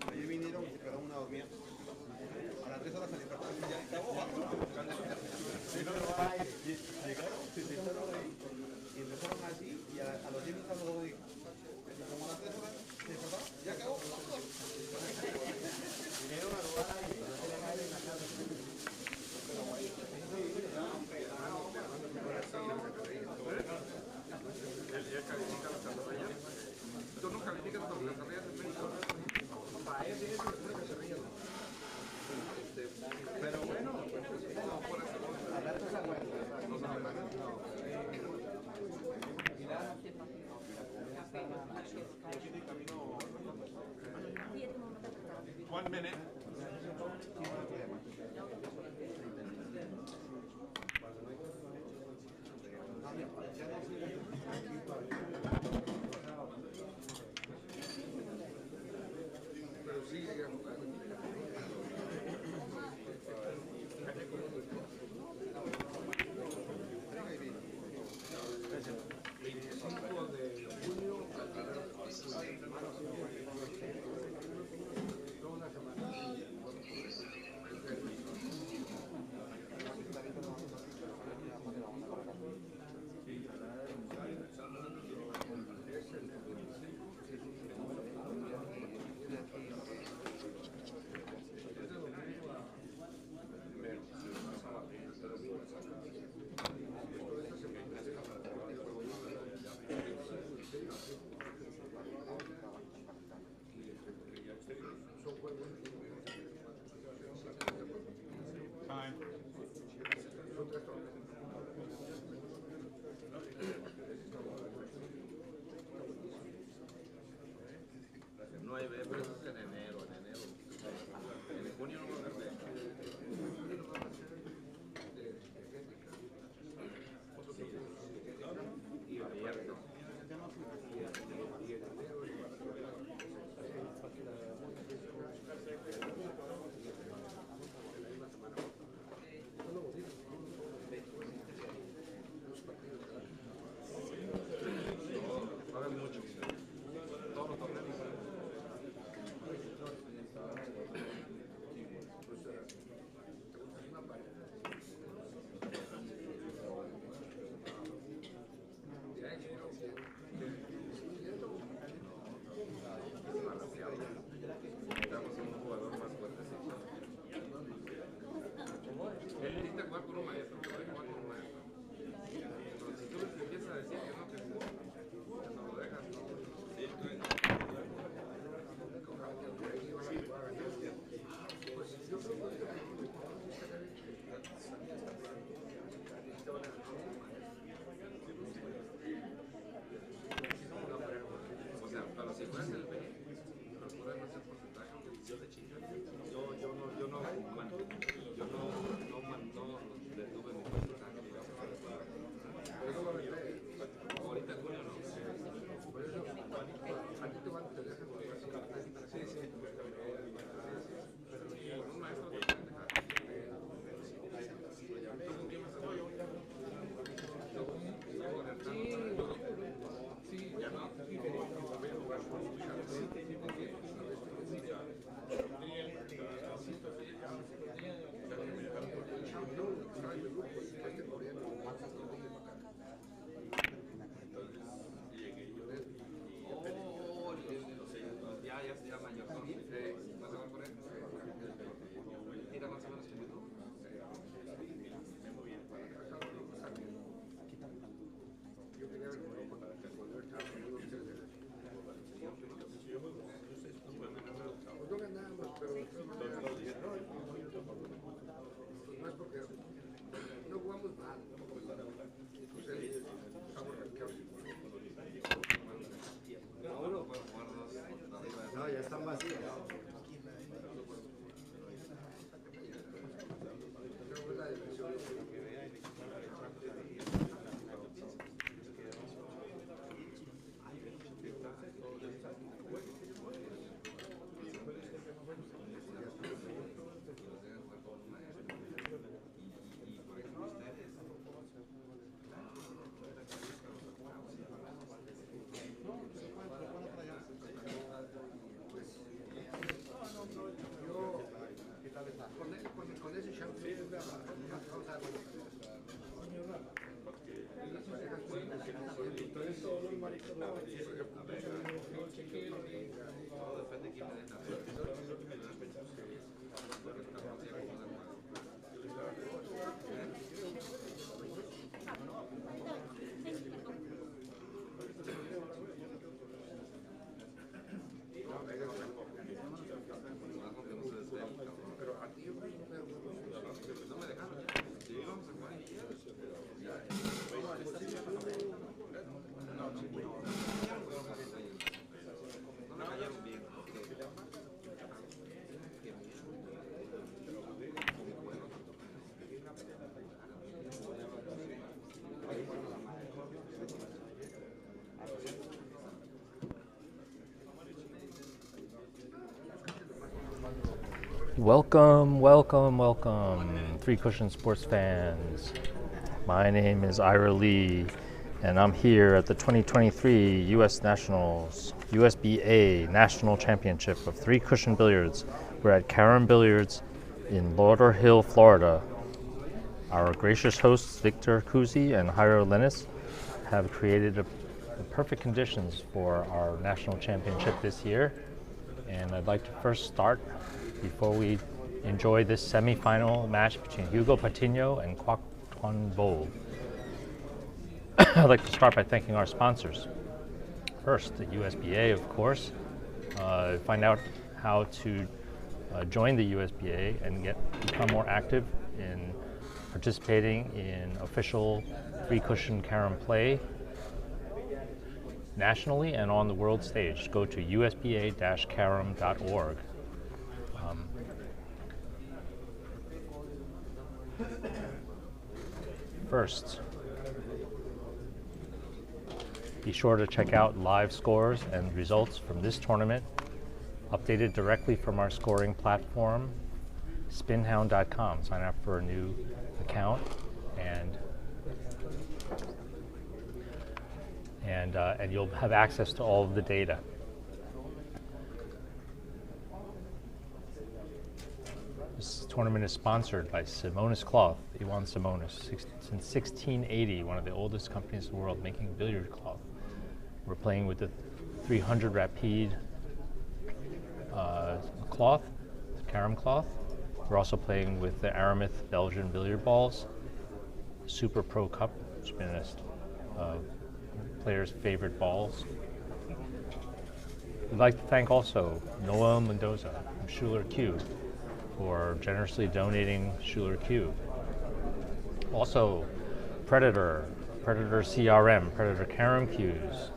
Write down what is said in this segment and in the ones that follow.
Ayer vinieron y se quedaron una dormida. A las 3 horas se despertaron y ya acabó. Llegaron, se sentaron ahí y empezaron así y a los 10 minutos los dos dijo. Como a las 3 horas se despertaron, ya acabó. Vinieron a robar ahí y no tenían aire en la casa. Él califica las carreras. ¿Tú no calificas las carreras de México? Para ese es el que se ríe. Pero bueno, no por eso. No sabe nada. 1 minute. Pero sí llega a jugar. 25 de junio toda una semana. Time. 9, pero eso es en enero, en junio no va a haber y abierto. Va a haber mucho. Todos los torneos. Estamos un jugador más fuerte. Él necesita jugar con un maestro, puede jugar con un maestro. Pero si tú le empiezas a decir que no lo dejas, pues yo creo o sea, pero si fueras el B, no podemos hacer porcentaje yo de Chile. Yo no detuve mi porcentaje, digamos. Pero eso lo arreglé. Ahorita en junio no. Por eso, a ti te van a tener que volver. Sí, sí. Pero un maestro te puede dejar. Sí, ya no. Voy a jugar con depende de quién me den la pero a ti no me dejaron. Si íbamos a jugar no me cayeron bien. Welcome, welcome, welcome, Three Cushion Sports fans. My name is Ira Lee, and I'm here at the 2023 U.S. Nationals USBA National Championship of Three Cushion Billiards. We're at Carom Billiards in Lauder Hill, Florida. Our gracious hosts, Victor Kuzi and Jairo Lenis, have created the perfect conditions for our national championship this year. And I'd like to first start, before we enjoy this semifinal match between Hugo Patino and Quoc Tuan. I'd like to start by thanking our sponsors. First, the USBA, of course. Find out how to join the USBA and become more active in participating in official three-cushion carom play nationally and on the world stage. Go to usba-carom.org. First, be sure to check out live scores and results from this tournament, updated directly from our scoring platform, spinhound.com. Sign up for a new account and you'll have access to all of the data. This tournament is sponsored by Simonis Cloth, Iwan Simonis, since 1680, one of the oldest companies in the world making billiard cloth. We're playing with the 300 Rapide cloth, Carom cloth. We're also playing with the Aramith Belgian billiard balls, Super Pro Cup, which has been players' favorite balls. We'd like to thank also Noel Mendoza from Schuler Q for generously donating Schuler Q. Also, Predator CRM, Predator Carom Qs.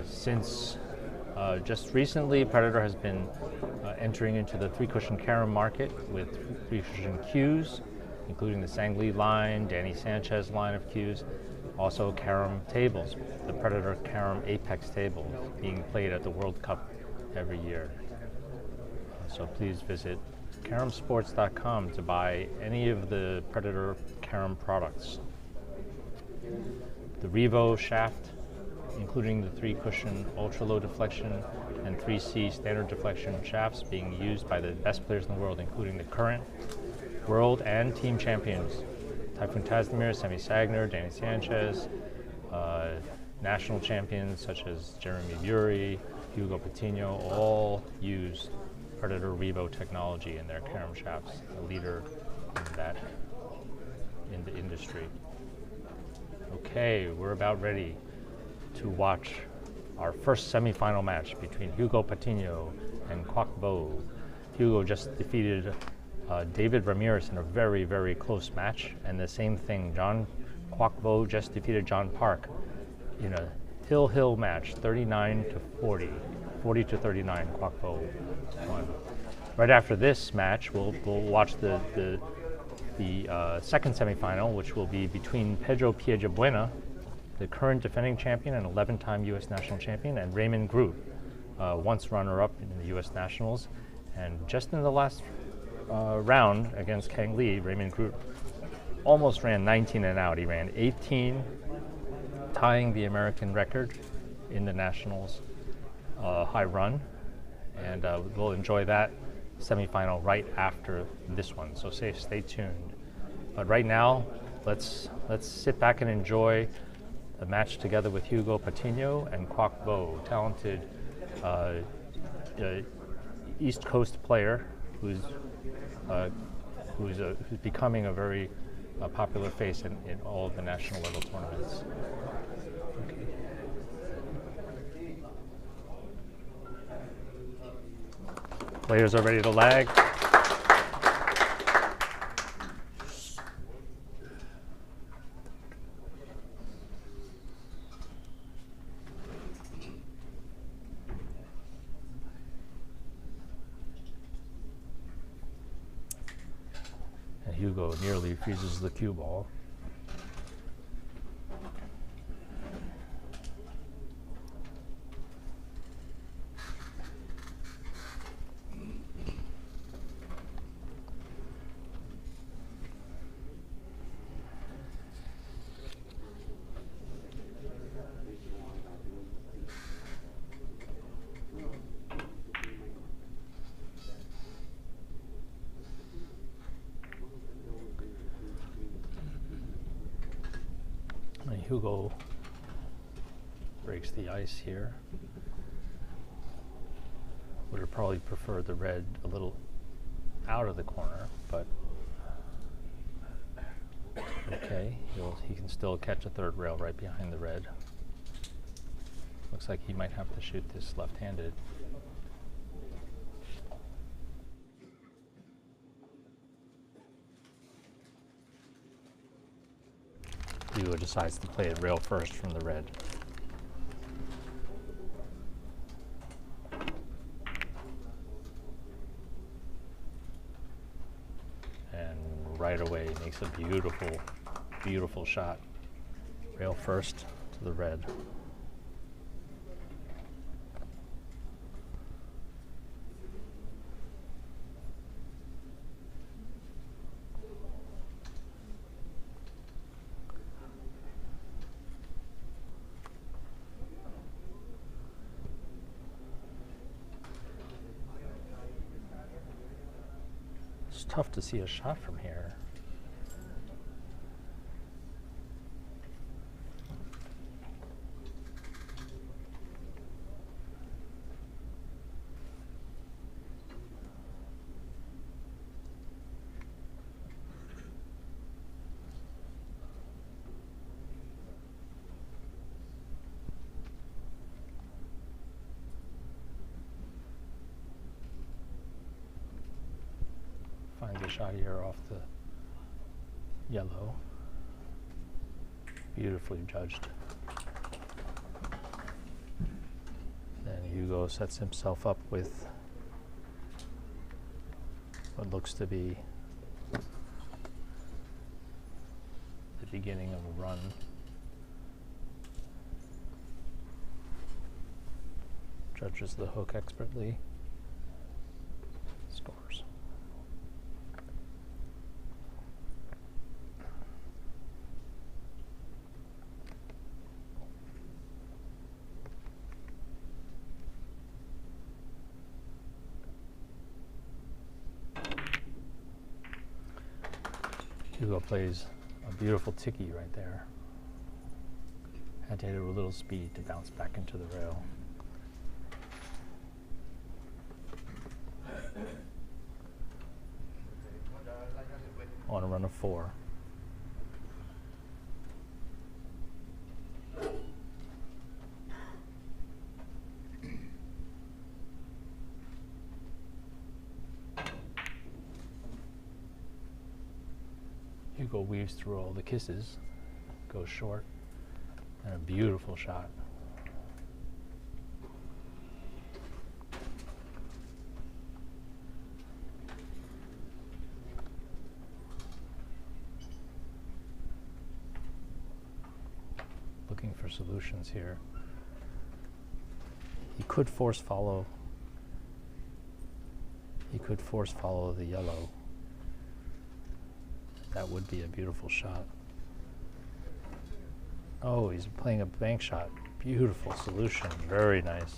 Since just recently, Predator has been entering into the three-cushion carom market with three-cushion Qs, including the Sangli line, Danny Sanchez line of Qs, also carom tables, the Predator Carom Apex table being played at the World Cup every year. So please visit caromsports.com to buy any of the Predator Carom products. The Revo shaft, including the three-cushion ultra-low deflection and 3C standard deflection shafts being used by the best players in the world, including the current world and team champions, Typhoon Tasnemir, Semi Sagner, Danny Sanchez, national champions such as Jeremy Bury, Hugo Patino, all use Predator Revo technology in their carom shafts, a leader in the industry. Okay, we're about ready to watch our first semifinal match between Hugo Patino and Quoc Tuan. Hugo just defeated David Ramirez in a very, very close match, and the same thing, Quoc Tuan just defeated John Park in a hill match, 39-40, 40-39. Quoc Tuan won. Right after this match, we'll watch the second semifinal, which will be between Pedro Piedrabuena, the current defending champion and 11-time U.S. national champion, and Raymond Groot, once runner-up in the U.S. Nationals. And just in the last round against Kang Lee, Raymond Groot almost ran 19 and out. He ran 18, tying the American record in the Nationals high run. And we'll enjoy that semifinal right after this one, so stay tuned. But right now, let's sit back and enjoy the match together with Hugo Patino and Quoc Tuan, talented East Coast player who's becoming a very popular face in all of the national level tournaments. Okay. Players are ready to lag. And Hugo nearly freezes the cue ball. And Hugo breaks the ice here. Would have probably preferred the red a little out of the corner, but okay, he can still catch a third rail right behind the red. Looks like he might have to shoot this left-handed. Hugo decides to play it rail first from the red. And right away makes a beautiful, beautiful shot. Rail first to the red. It's tough to see a shot from here. Finds a shot here off the yellow. Beautifully judged. Then Hugo sets himself up with what looks to be the beginning of a run. Judges the hook expertly. Scores. Hugo plays a beautiful tiki right there. Had to hit it with a little speed to bounce back into the rail. On a run of 4. Hugo weaves through all the kisses, goes short, and a beautiful shot. Looking for solutions here. He could force follow. He could force follow the yellow. That would be a beautiful shot. Oh, he's playing a bank shot. Beautiful solution. Very nice.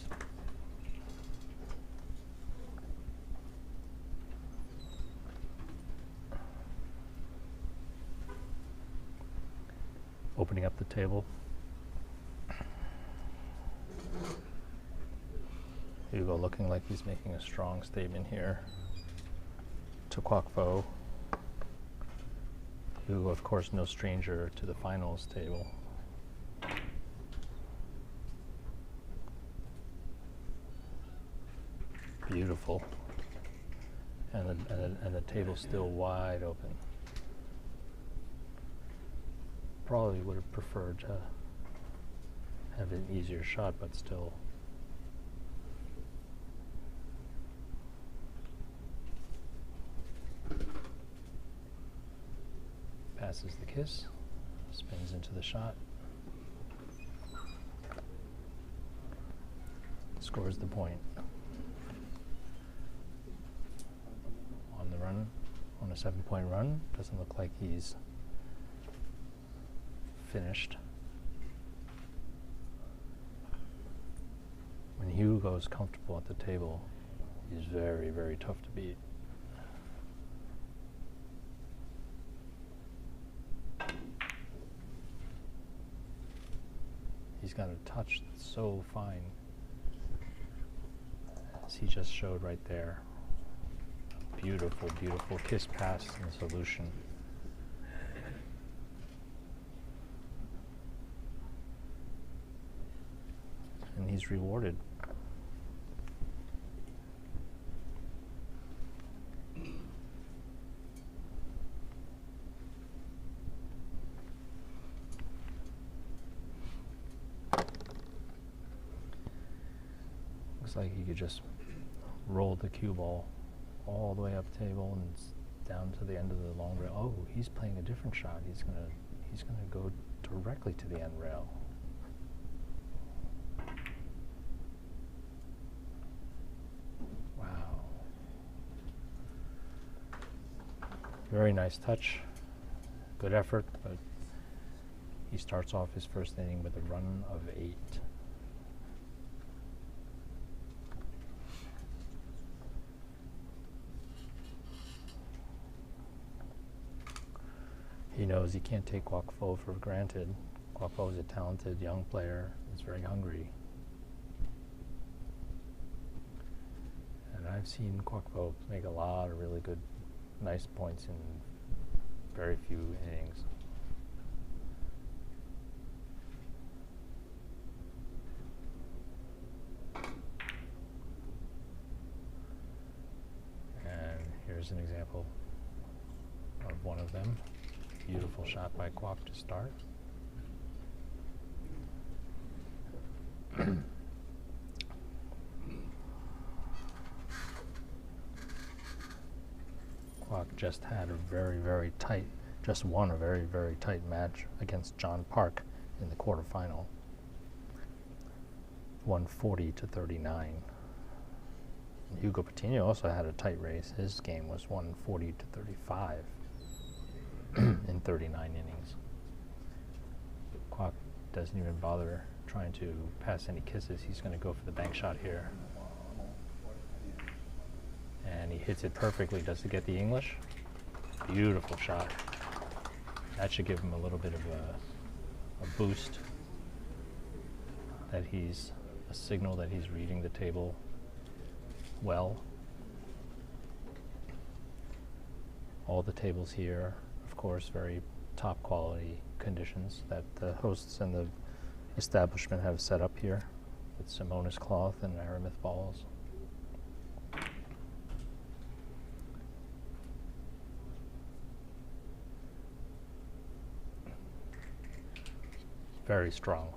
Opening up the table. Hugo looking like he's making a strong statement here to Quoc Tuan. Hugo, of course, no stranger to the finals table. Beautiful. And the table's still wide open. Probably would have preferred to have an easier shot, but still. Passes the kiss, spins into the shot, scores the point. On the run, on a 7-point run, doesn't look like he's finished. When Hugo's comfortable at the table, he's very, very tough to beat. He's got a touch that's so fine, as he just showed right there. Beautiful, beautiful kiss pass and solution. And he's rewarded. Looks like he could just roll the cue ball all the way up table and down to the end of the long rail. Oh, he's playing a different shot. He's gonna go directly to the end rail. Wow. Very nice touch. Good effort, but he starts off his first inning with a run of 8. He knows he can't take Quoc Tuan for granted. Quoc Tuan is a talented young player. He's very hungry. And I've seen Quoc Tuan make a lot of really good, nice points in very few innings. And here's an example of one of them. Beautiful shot by Quoc to start. Quoc just had a very, very tight, just won a very, very tight match against John Park in the quarterfinal. 140-39. Hugo Patino also had a tight race. His game was 140-35. In 39 innings. Quoc doesn't even bother trying to pass any kisses. He's going to go for the bank shot here. And he hits it perfectly. Does it get the English? Beautiful shot. That should give him a little bit of a boost. That he's a signal that he's reading the table well. All the tables here, of course, very top quality conditions that the hosts and the establishment have set up here with Simonis Cloth and Aramith Balls. Very strong.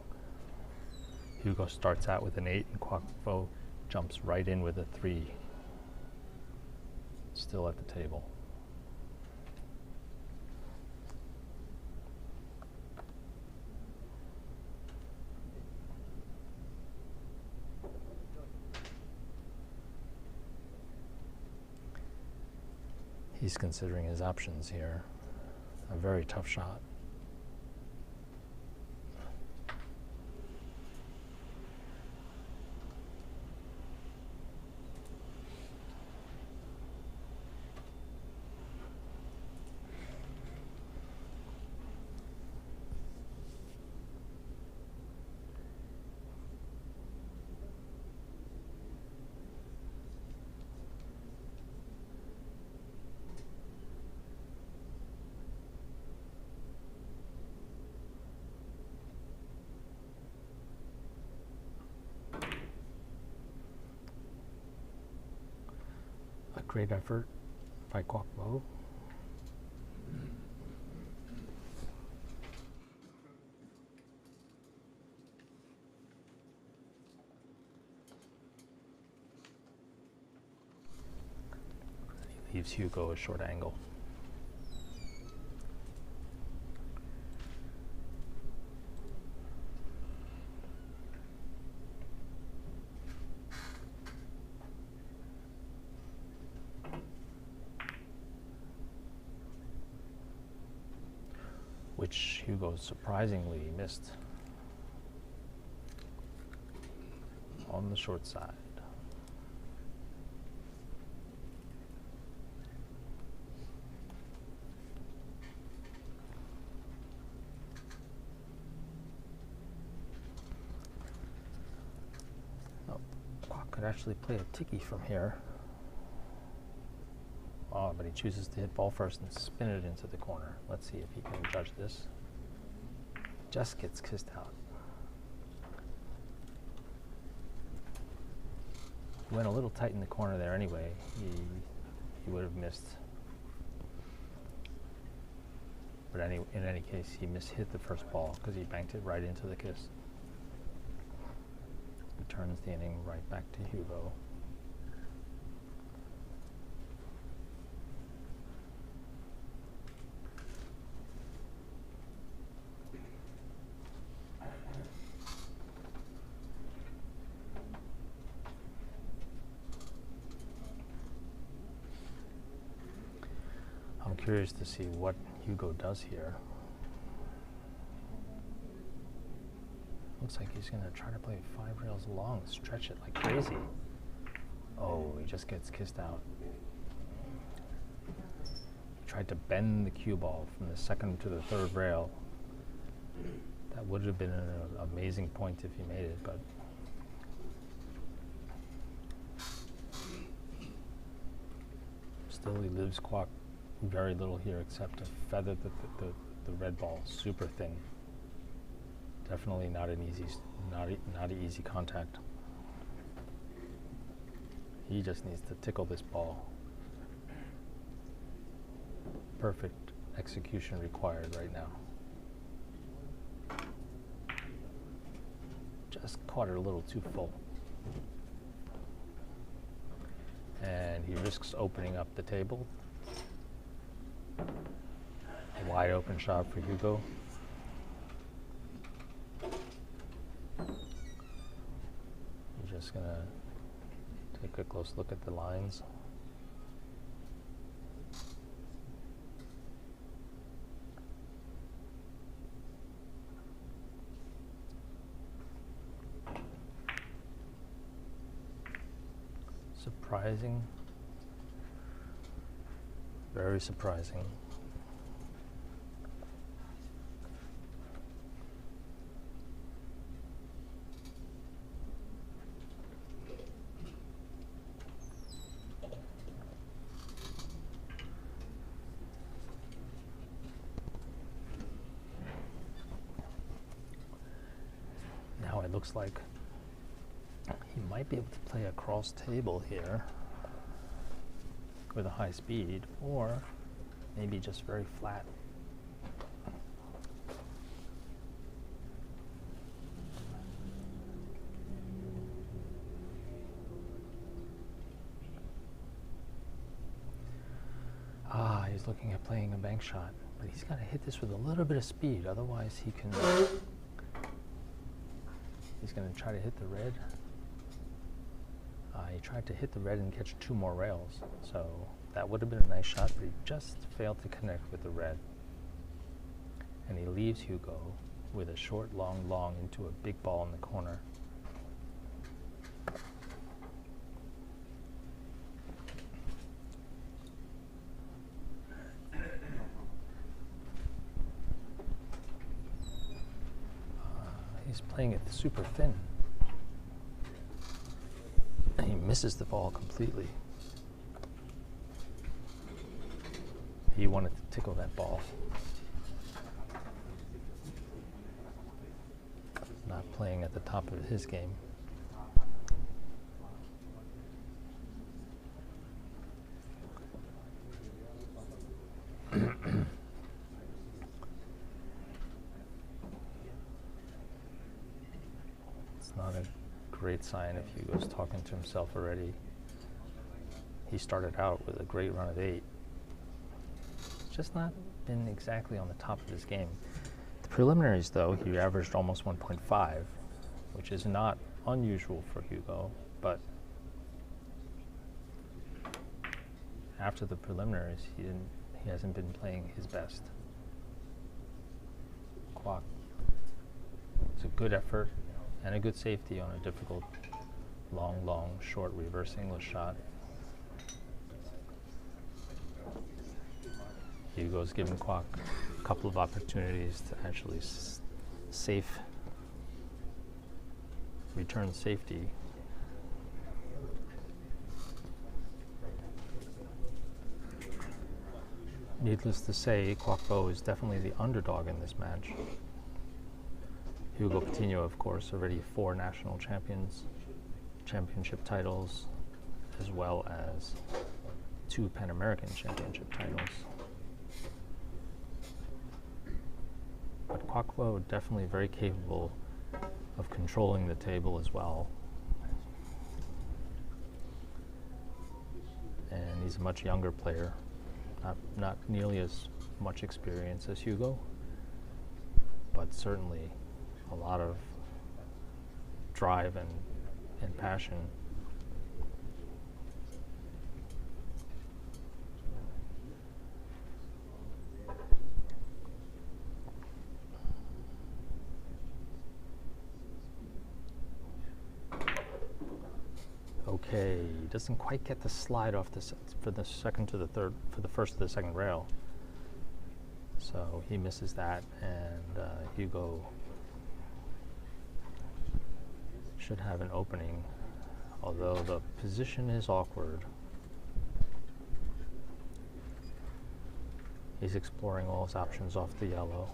Hugo starts out with an 8 and Quoc Tuan jumps right in with a 3. Still at the table. He's considering his options here. A very tough shot. Great effort by Quoc Tuan. He leaves Hugo a short angle. Which Hugo surprisingly missed on the short side. Oh, Quoc could actually play a tiki from here. Oh, but he chooses to hit ball first and spin it into the corner. Let's see if he can judge this. Just gets kissed out. He went a little tight in the corner there anyway. He would have missed. But in any case, he mishit the first ball because he banked it right into the kiss. He turns the inning right back to Hugo. I'm curious to see what Hugo does here. Looks like he's going to try to play 5 rails long, stretch it like crazy. Oh, he just gets kissed out. He tried to bend the cue ball from the second to the third rail. That would have been an amazing point if he made it, but still he leaves Quoc very little here except to feather the red ball super thin. Definitely not an easy contact. He just needs to tickle this ball. Perfect execution required right now. Just caught it a little too full. And he risks opening up the table. A wide open shot for Hugo. I'm just gonna take a close look at the lines. Surprising. Very surprising. Now it looks like he might be able to play a cross table here with a high speed, or maybe just very flat. He's looking at playing a bank shot, but he's got to hit this with a little bit of speed, otherwise he can. He's going to try to hit the red. He tried to hit the red and catch 2 more rails, so that would have been a nice shot, but he just failed to connect with the red. And he leaves Hugo with a short, long, long into a big ball in the corner. He's playing it super thin. He misses the ball completely. He wanted to tickle that ball. Not playing at the top of his game. It's not a great sign if Hugo's talking to himself already. He started out with a great run of 8. It's just not been exactly on the top of his game. The preliminaries, though, he averaged almost 1.5, which is not unusual for Hugo, but after the preliminaries, he hasn't been playing his best. Quoc. It's a good effort and a good safety on a difficult long, short reverse English shot. Hugo's given Quoc a couple of opportunities to actually return safety. Needless to say, Quoc is definitely the underdog in this match. Hugo Patino, of course, already 4 national championship titles, as well as 2 Pan American championship titles. But Quoc definitely very capable of controlling the table as well. And he's a much younger player, not nearly as much experience as Hugo, but certainly a lot of drive and passion. Okay, doesn't quite get the slide off for the first to the second rail. So he misses that, and Hugo should have an opening, although the position is awkward. He's exploring all his options off the yellow.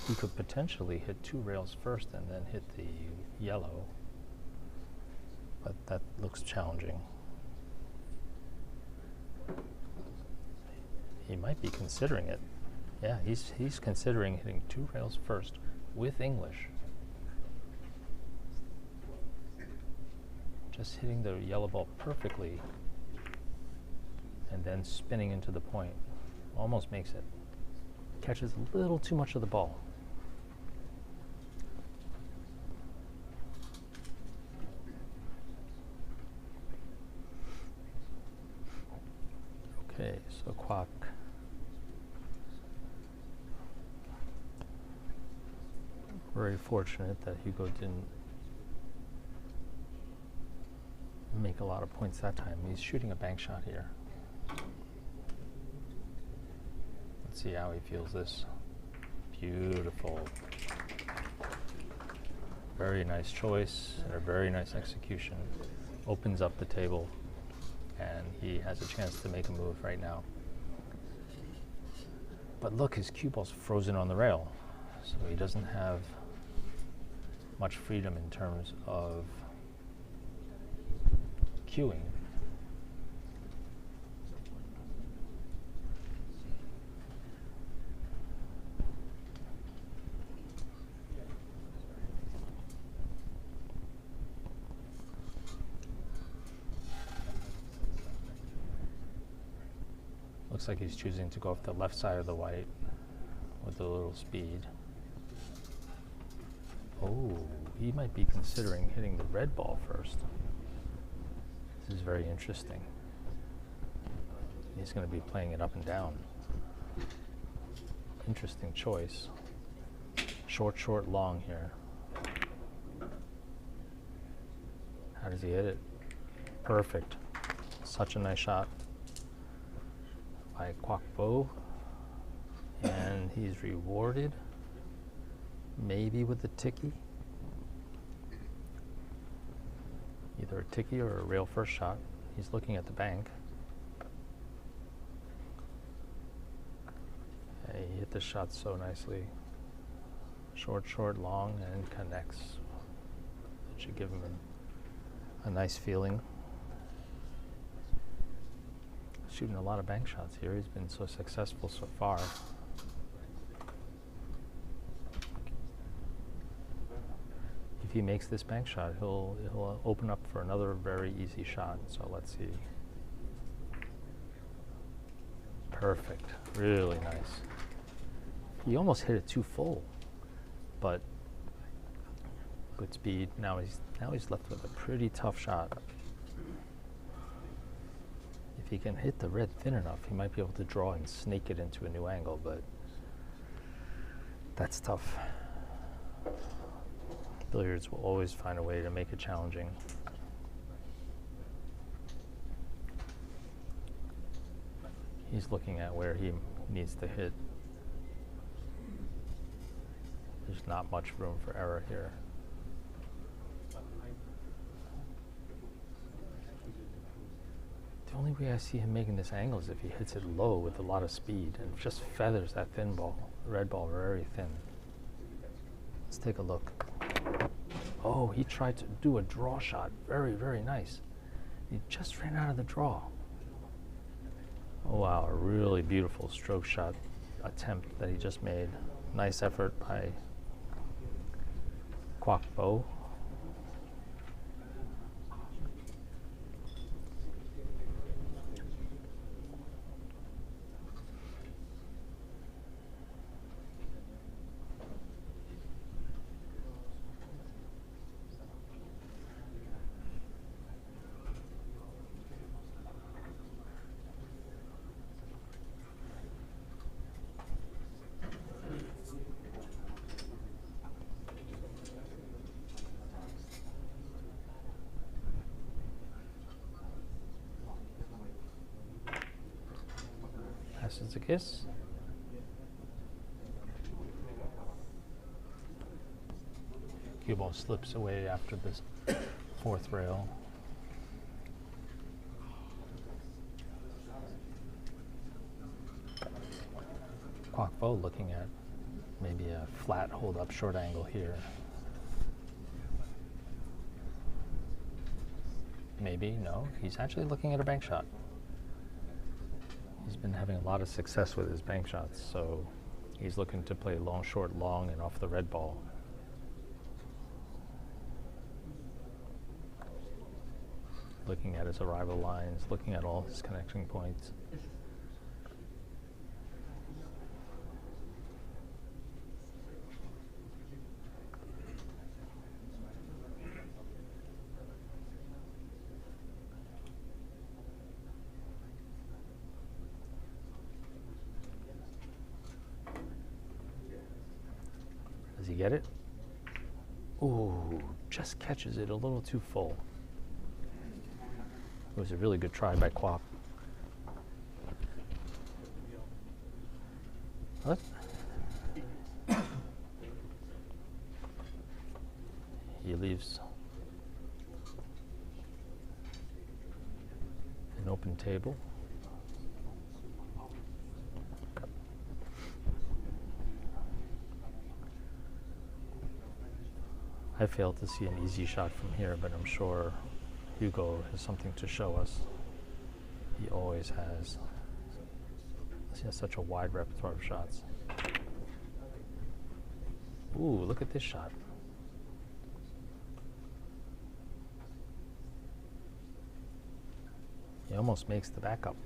He could potentially hit 2 rails first and then hit the yellow, but that looks challenging. He might be considering it. Yeah, he's considering hitting 2 rails first with English. Just hitting the yellow ball perfectly and then spinning into the point. Almost makes it. Catches a little too much of the ball. Okay, so Quoc very fortunate that Hugo didn't make a lot of points that time. He's shooting a bank shot here. Let's see how he feels this. Beautiful. Very nice choice and a very nice execution. Opens up the table, and he has a chance to make a move right now. But look, his cue ball's frozen on the rail, so he doesn't have much freedom in terms of cueing. Looks like he's choosing to go off the left side of the white with a little speed. Oh, he might be considering hitting the red ball first. This is very interesting. He's going to be playing it up and down. Interesting choice. Short, short, long here. How does he hit it? Perfect. Such a nice shot by Quoc, and he's rewarded maybe with a ticky. Either a ticky or a rail first shot. He's looking at the bank. He hit the shot so nicely. Short, short, long, and connects. It should give him a nice feeling. Shooting a lot of bank shots here. He's been so successful so far. if he makes this bank shot, he'll open up for another very easy shot. So let's see. Perfect, really nice. He almost hit it too full, but good speed. Now he's left with a pretty tough shot. If he can hit the red thin enough, he might be able to draw and snake it into a new angle, but that's tough. Billiards will always find a way to make it challenging. He's looking at where he needs to hit. There's not much room for error here. The only way I see him making this angle is if he hits it low with a lot of speed and just feathers that thin ball, red ball, very thin. Let's take a look. Oh, he tried to do a draw shot. Very, very nice. He just ran out of the draw. Oh wow, a really beautiful stroke shot attempt that he just made. Nice effort by Quoc Tuan. Passes a kiss. Cue ball slips away after this fourth rail. Quoc Tuan looking at maybe a flat hold up short angle here. Maybe, no, he's actually looking at a bank shot. He's been having a lot of success with his bank shots, so he's looking to play long, short, long, and off the red ball. Looking at his arrival lines, looking at all his connection points. Does he get it? Ooh, just catches it a little too full. It was a really good try by Quoc. What? He leaves an open table. I failed to see an easy shot from here, but I'm sure Hugo has something to show us. He always has. He has such a wide repertoire of shots. Ooh, look at this shot. He almost makes the backup.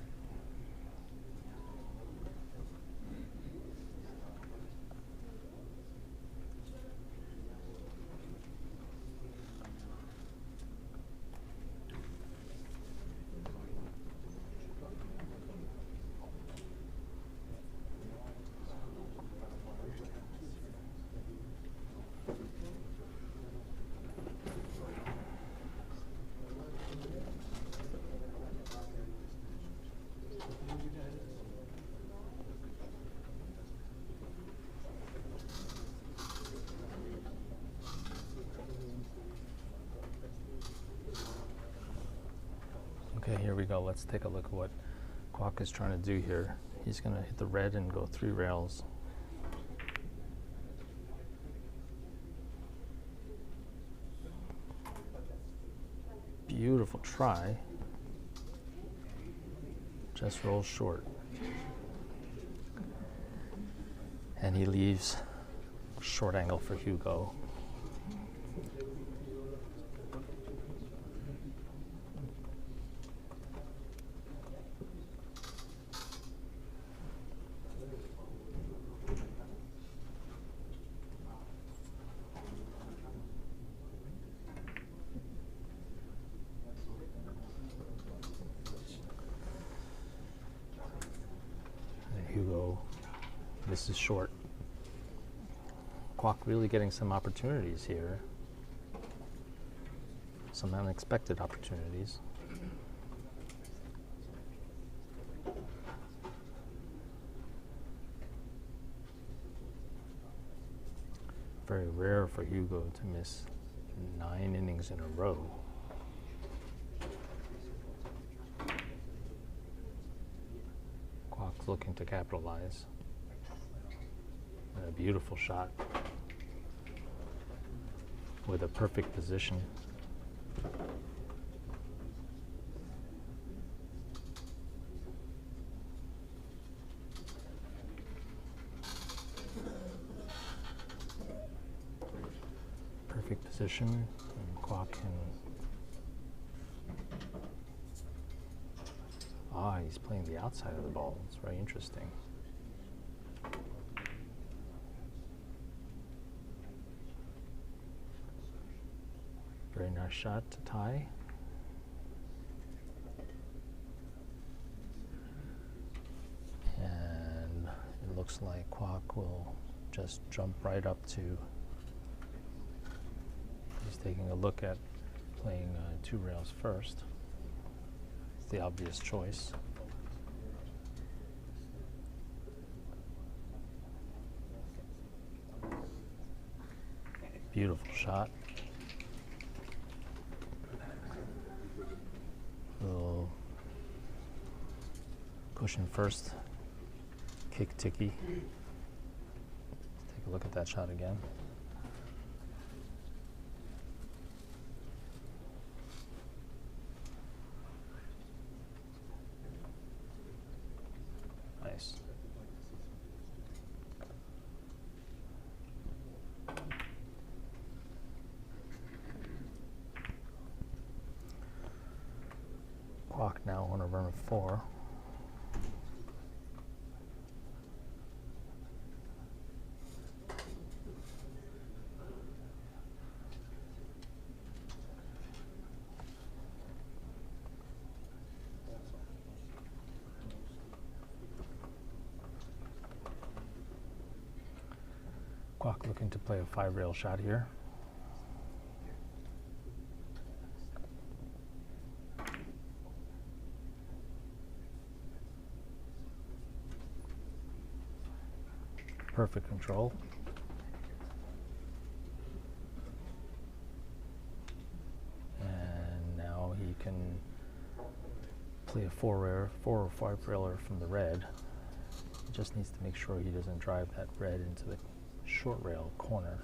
Okay, here we go. Let's take a look at what Quoc is trying to do here. He's going to hit the red and go 3 rails. Beautiful try. Just rolls short. And he leaves short angle for Hugo. This is short. Quoc really getting some opportunities here. Some unexpected opportunities. Very rare for Hugo to miss 9 innings in a row. Quoc's looking to capitalize. And a beautiful shot with a perfect position. Perfect position, and Quoc can. He's playing the outside of the ball. It's very interesting. Very nice shot to tie. And it looks like Quoc will just jump right up to. He's taking a look at playing 2 rails first. It's the obvious choice. Beautiful shot. Little pushing first, kick ticky. Let's take a look at that shot again. Nice. Quoc now on a run of 4. Quoc looking to play a 5-rail shot here. Perfect control. And now he can play a 4 or 5 railer from the red. He just needs to make sure he doesn't drive that red into the short rail corner.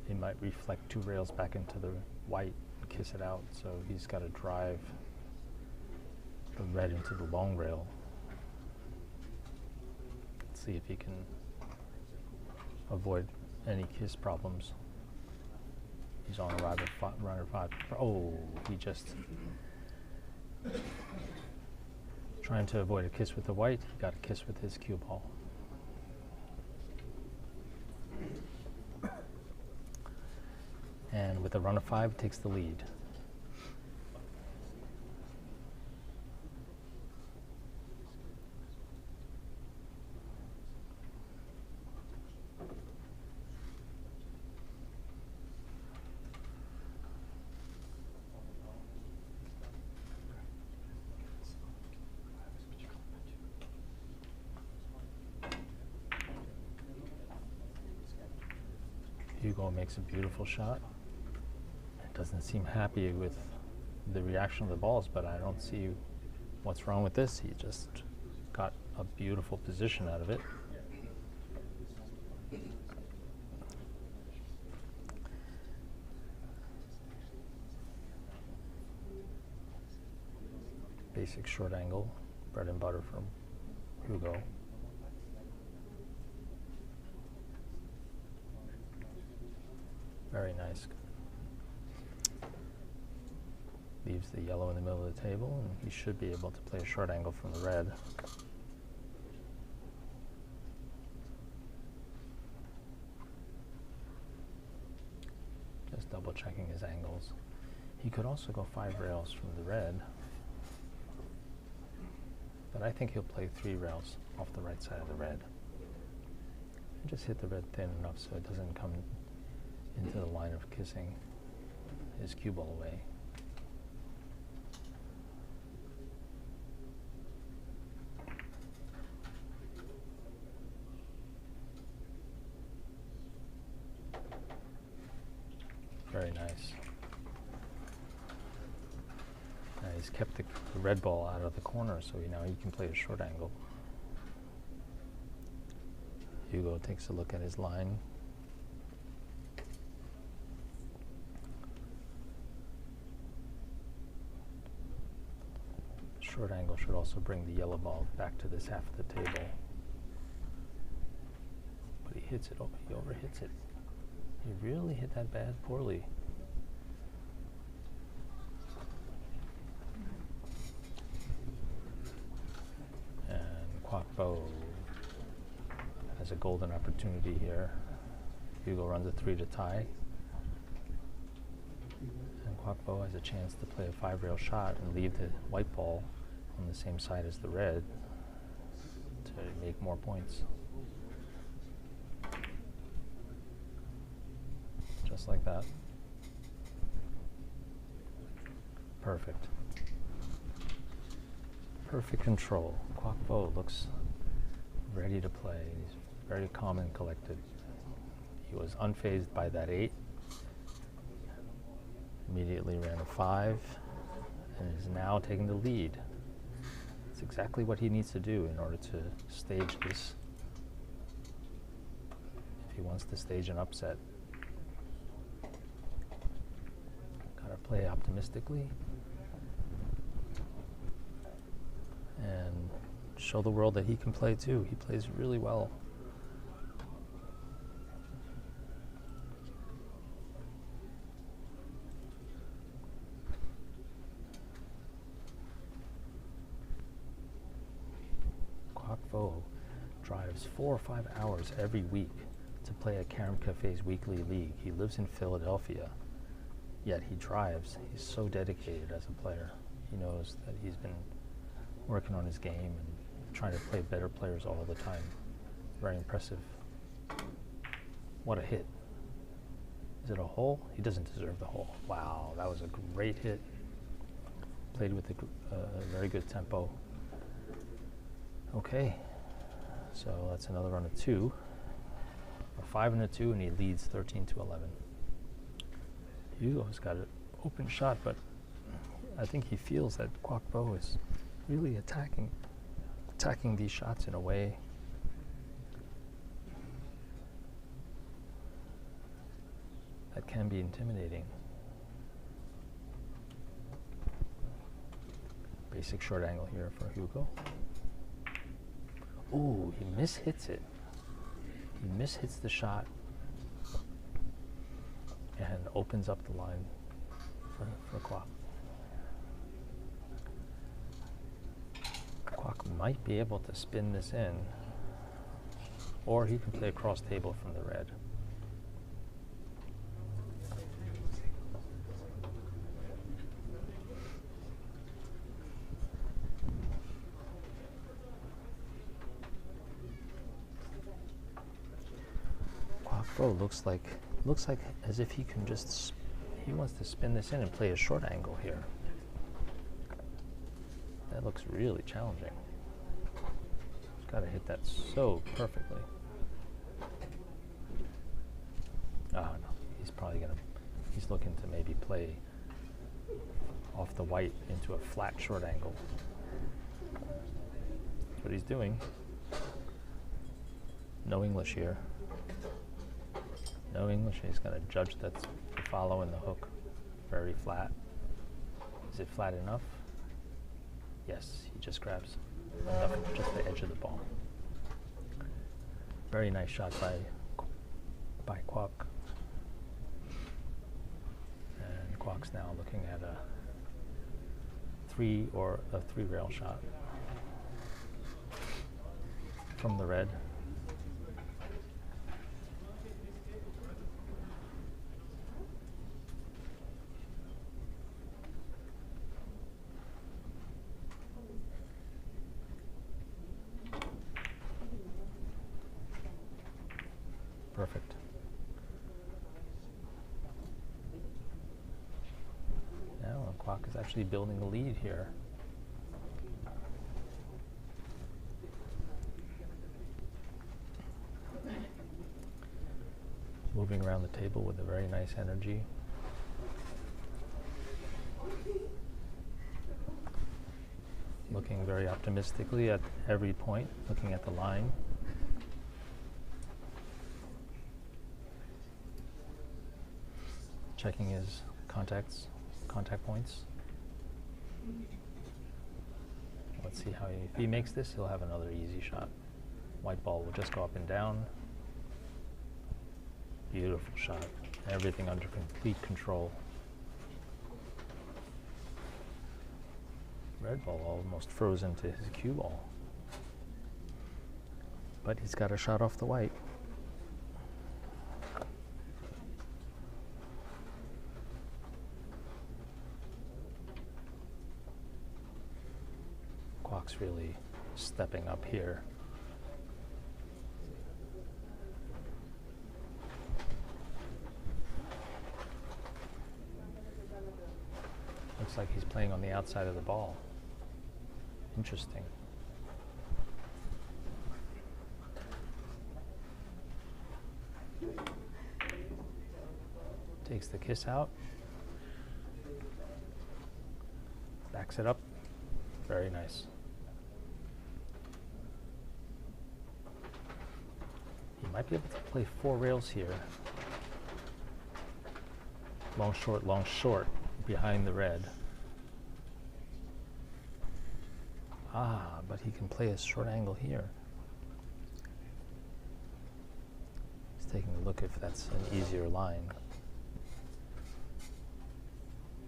He might reflect 2 rails back into the white and kiss it out, so he's got to drive the red into the long rail. See if he can avoid any kiss problems. He's on a runner 5. Oh, he just trying to avoid a kiss with the white. He got a kiss with his cue ball. And with a run of 5, takes the lead. Hugo makes a beautiful shot. Doesn't seem happy with the reaction of the balls, but I don't see what's wrong with this. He just got a beautiful position out of it. Basic short angle, bread and butter from Hugo. Very nice. Leaves the yellow in the middle of the table, and he should be able to play a short angle from the red. Just double checking his angles. He could also go 5 rails from the red. But I think he'll play 3 rails off the right side of the red. And just hit the red thin enough so it doesn't come into the line of kissing his cue ball away. Very nice. Now he's kept the red ball out of the corner, so now he can play a short angle. Hugo takes a look at his line. Short angle should also bring the yellow ball back to this half of the table. But he hits it, he overhits it. He really hit that bad poorly. And Quoc Tuan has a golden opportunity here. Hugo runs a 3 to tie. And Quoc Tuan has a chance to play a 5-rail shot and leave the white ball on the same side as the red to make more points. Just like that. Perfect. Perfect control. Quoc Tuan looks ready to play. He's very calm and collected. He was unfazed by that 8. Immediately ran a 5 and is now taking the lead. It's exactly what he needs to do in order to stage this. If he wants to stage an upset. Gotta play optimistically and show the world that he can play too. He plays really well. Quoc Tuan drives 4 or 5 hours every week to play at Carom Cafe's weekly league. He lives in Philadelphia, yet he drives. He's so dedicated as a player. He knows that he's been working on his game and trying to play better players all the time. Very impressive. What a hit. Is it a hole? He doesn't deserve the hole. Wow, that was a great hit. Played with a very good tempo. Okay, so that's another run of 2. A 5 and a 2, and he leads 13 to 11. Hugo's got an open shot, but I think he feels that Quoc Tuan is really attacking these shots in a way that can be intimidating. Basic short angle here for Hugo. Ooh, he mishits it. He mishits the shot and opens up the line for Quoc. Quoc might be able to spin this in, or he can play across table from the red. Quoc Tuan looks like as if he can just he wants to spin this in and play a short angle here. That looks really challenging. He's got to hit that so perfectly. Oh no, he's looking to maybe play off the white into a flat short angle. That's what he's doing. No English here. No English. He's got to judge that's the follow in the hook. Very flat. Is it flat enough? Yes, he just grabs enough, just the edge of the ball. Very nice shot by Quoc. And Quoc's now looking at a 3 or a 3-rail shot from the red. perfect. Now Quoc is actually building a lead here. Moving around the table with a very nice energy. Looking very optimistically at every point, looking at the line. Checking his contact points. Let's see how if he makes this, he'll have another easy shot. White ball will just go up and down. Beautiful shot. Everything under complete control. Red ball almost froze into his cue ball. But he's got a shot off the white. Quoc's really stepping up here. Looks like he's playing on the outside of the ball. Interesting. Takes the kiss out. Backs it up. Very nice. He might be able to play 4 rails here. Long, short, behind the red. Ah, but he can play a short angle here. He's taking a look if that's an easier line.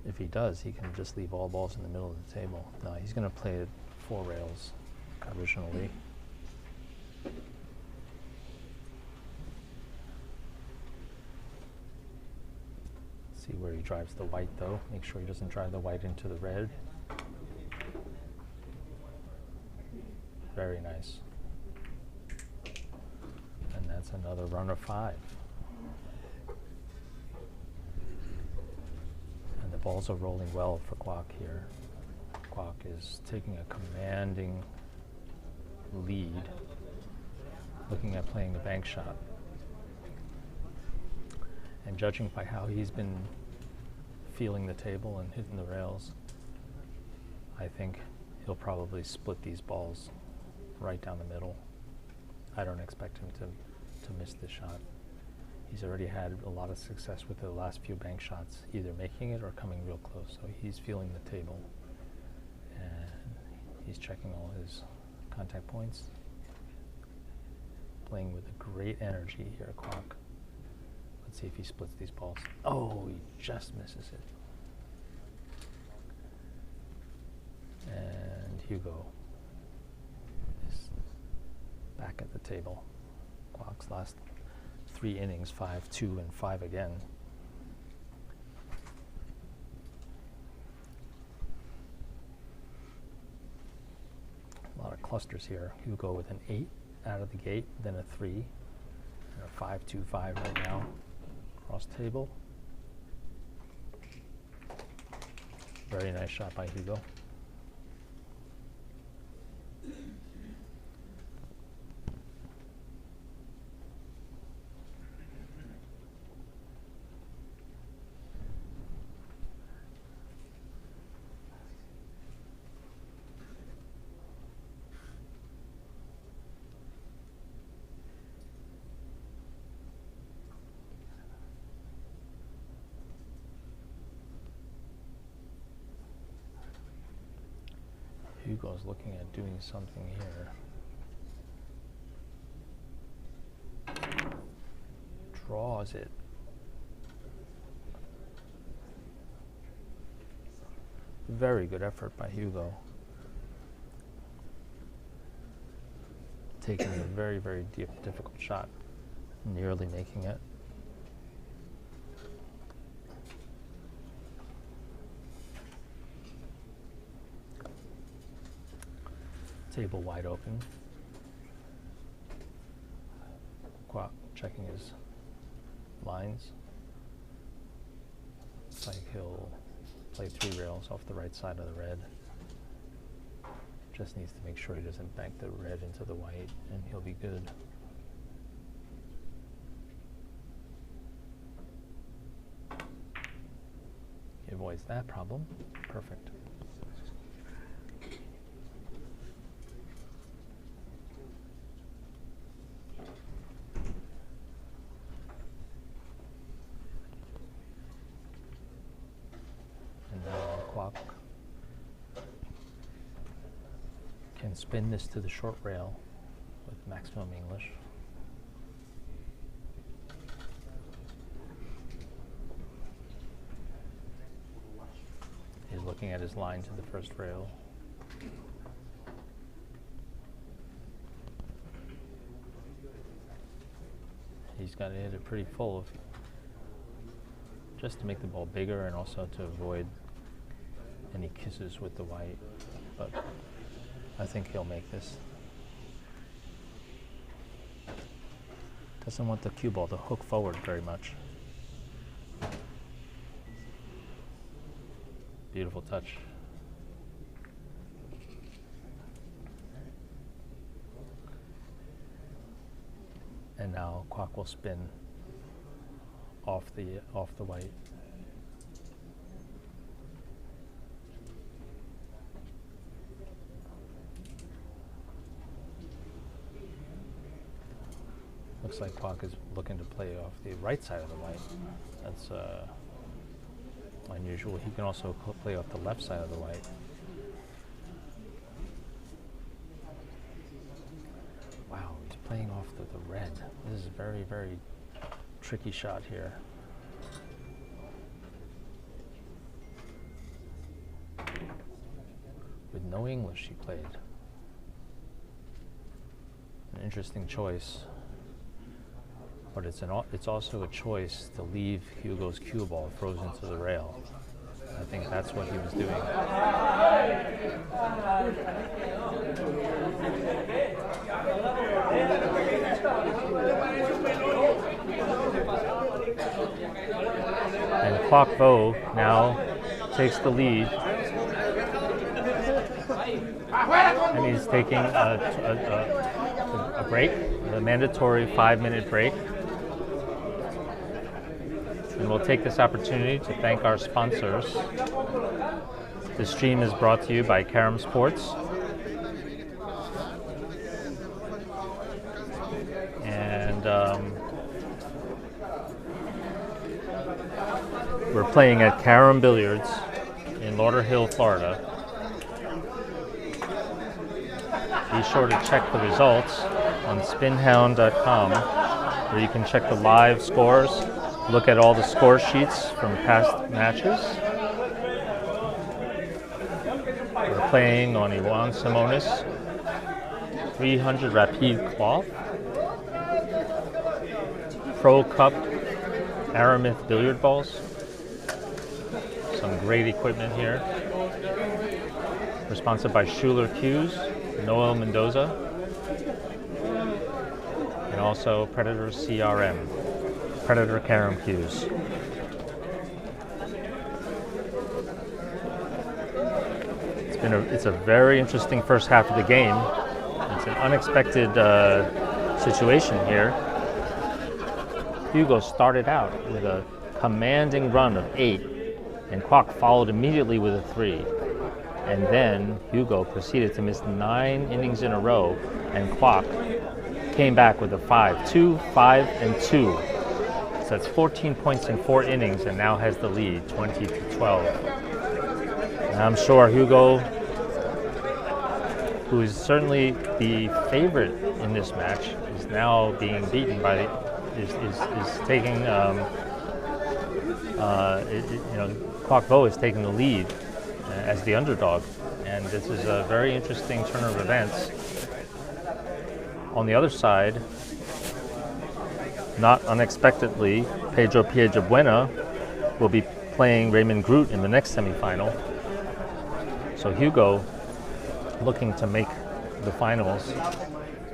If he does, he can just leave all balls in the middle of the table. No, he's going to play it 4 rails originally. See where he drives the white though. Make sure he doesn't drive the white into the red. Very nice. And that's another run of 5. And the balls are rolling well for Quoc here. Quoc is taking a commanding lead, looking at playing the bank shot. And judging by how he's been feeling the table and hitting the rails, I think he'll probably split these balls right down the middle. I don't expect him to miss this shot. He's already had a lot of success with the last few bank shots, either making it or coming real close. So he's feeling the table. And he's checking all his contact points. Playing with a great energy here, Quoc. Let's see if he splits these balls. Oh, he just misses it. And Hugo is back at the table. Quoc's last 3 innings, 5-2 and 5 again. A lot of clusters here. Hugo with an 8 out of the gate, then a 3, and a 5-2-5 right now. Cross table. Very nice shot by Hugo. Hugo's looking at doing something here. Draws it. Very good effort by Hugo. Taking a very, very difficult shot, nearly making it. Table wide open. Quoc checking his lines. Looks like he'll play 3 rails off the right side of the red. Just needs to make sure he doesn't bank the red into the white, and he'll be good. He avoids that problem. Perfect. And now Quoc can spin this to the short rail with maximum English. He's looking at his line to the first rail. He's got to hit it pretty full just to make the ball bigger and also to avoid any kisses with the white. But I think he'll make this. Doesn't want the cue ball to hook forward very much. Beautiful touch. And now Quoc will spin off the white. Looks like Quoc is looking to play off the right side of the white. That's unusual. He can also play off the left side of the white. Wow, he's playing off the red. This is a very, very tricky shot here. With no English, he played. An interesting choice. But it's also a choice to leave Hugo's cue ball frozen to the rail. I think that's what he was doing. And Quoc Tuan now takes the lead. And he's taking a break, a mandatory 5-minute break. And we'll take this opportunity to thank our sponsors. This stream is brought to you by Carom Sports. And we're playing at Carom Billiards in Lauder Hill, Florida. Be sure to check the results on spinhound.com, where you can check the live scores, look at all the score sheets from past matches. We're playing on a Juan Simonis 300 Rapide Cloth, Pro Cup Aramith Billiard Balls. Some great equipment here. We're sponsored by Schuler Cues, Noel Mendoza, and also Predator CRM, Predator Carom Cues. It's a very interesting first half of the game. It's an unexpected situation here. Hugo started out with a commanding run of 8, and Quoc followed immediately with a 3. And then Hugo proceeded to miss 9 innings in a row, and Quoc came back with a 5, 2, 5, and 2. So that's 14 points in 4 innings, and now has the lead, 20-12. And I'm sure Hugo, who is certainly the favorite in this match, is now being beaten by is taking Quoc Tuan is taking the lead as the underdog, and this is a very interesting turn of events. On the other side, not unexpectedly, Pedro Piedrabuena will be playing Raymond Groot in the next semifinal. So Hugo looking to make the finals,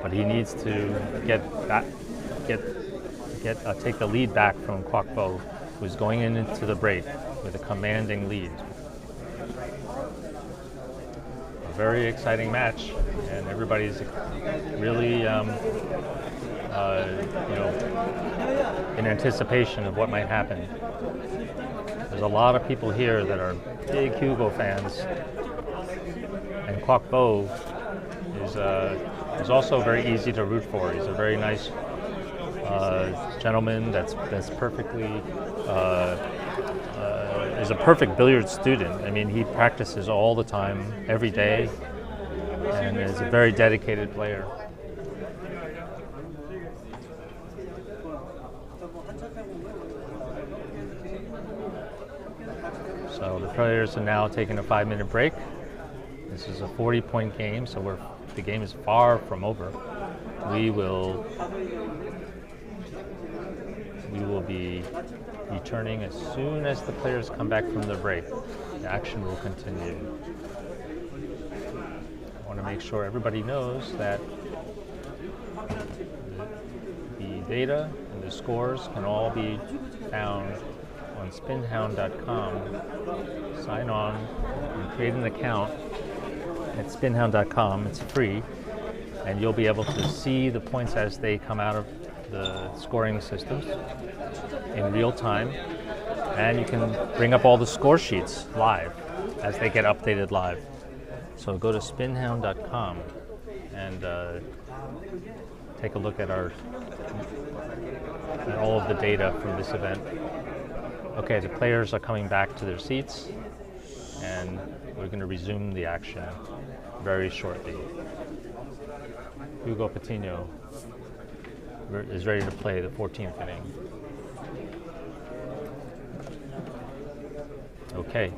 but he needs to get take the lead back from Quoc Tuan, who's going into the break with a commanding lead. A very exciting match, and everybody's really in anticipation of what might happen. There's a lot of people here that are big Hugo fans, and Quoc Tuan is also very easy to root for. He's a very nice gentleman that's perfectly is a perfect billiard student. I mean, he practices all the time, every day, and is a very dedicated player. So the players are now taking a 5-minute break. This is a 40-point game, so the game is far from over. We will be returning as soon as the players come back from the break. The action will continue. I want to make sure everybody knows that the data and the scores can all be found on spinhound.com. Sign on and create an account at spinhound.com. It's free, and you'll be able to see the points as they come out of the scoring systems in real time, and you can bring up all the score sheets live as they get updated live. So go to spinhound.com and take a look at all of the data from this event. Okay, the players are coming back to their seats, and we're going to resume the action very shortly. Hugo Patino is ready to play the 14th inning. Okay.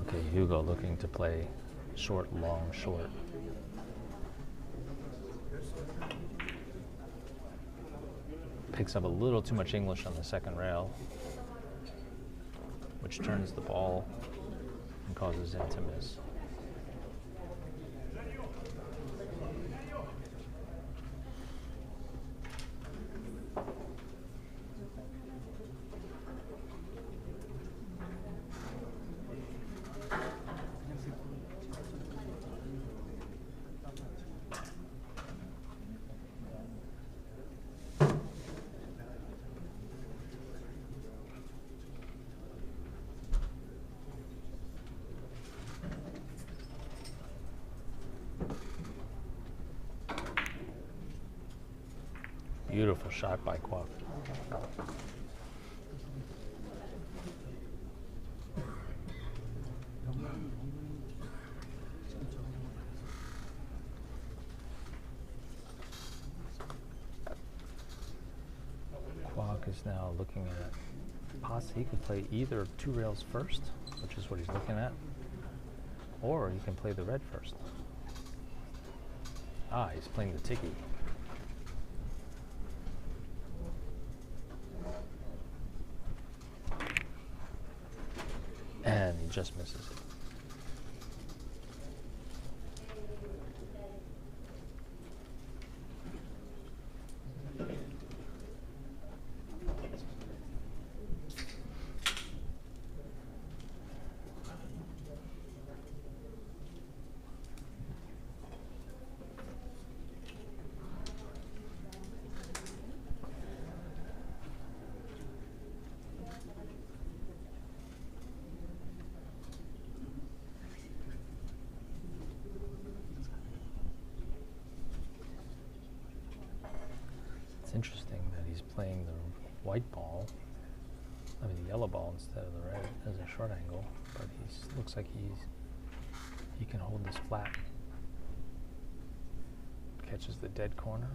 Okay, Hugo looking to play short, long, short. Picks up a little too much English on the second rail, which turns the ball and causes him to miss. Beautiful shot by Quoc. Quoc is now looking at possibly he could play either 2 rails first, which is what he's looking at, or he can play the red first. Ah, he's playing the tiki. And he just misses it. It's interesting that he's playing the white ball, the yellow ball instead of the red as a short angle, but he looks like he can hold this flat. Catches the dead corner.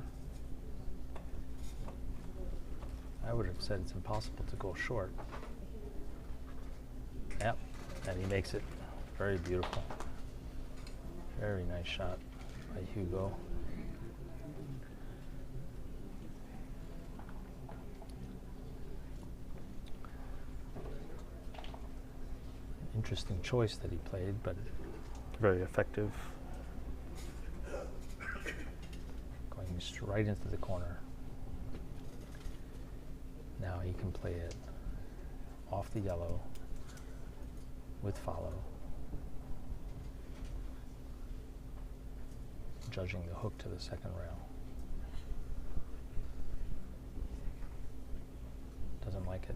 I would have said it's impossible to go short. Yep, and he makes it very beautiful. Very nice shot by Hugo. interesting choice that he played, but very effective. Going right into the corner. Now he can play it off the yellow with follow, judging the hook to the second rail. Doesn't like it.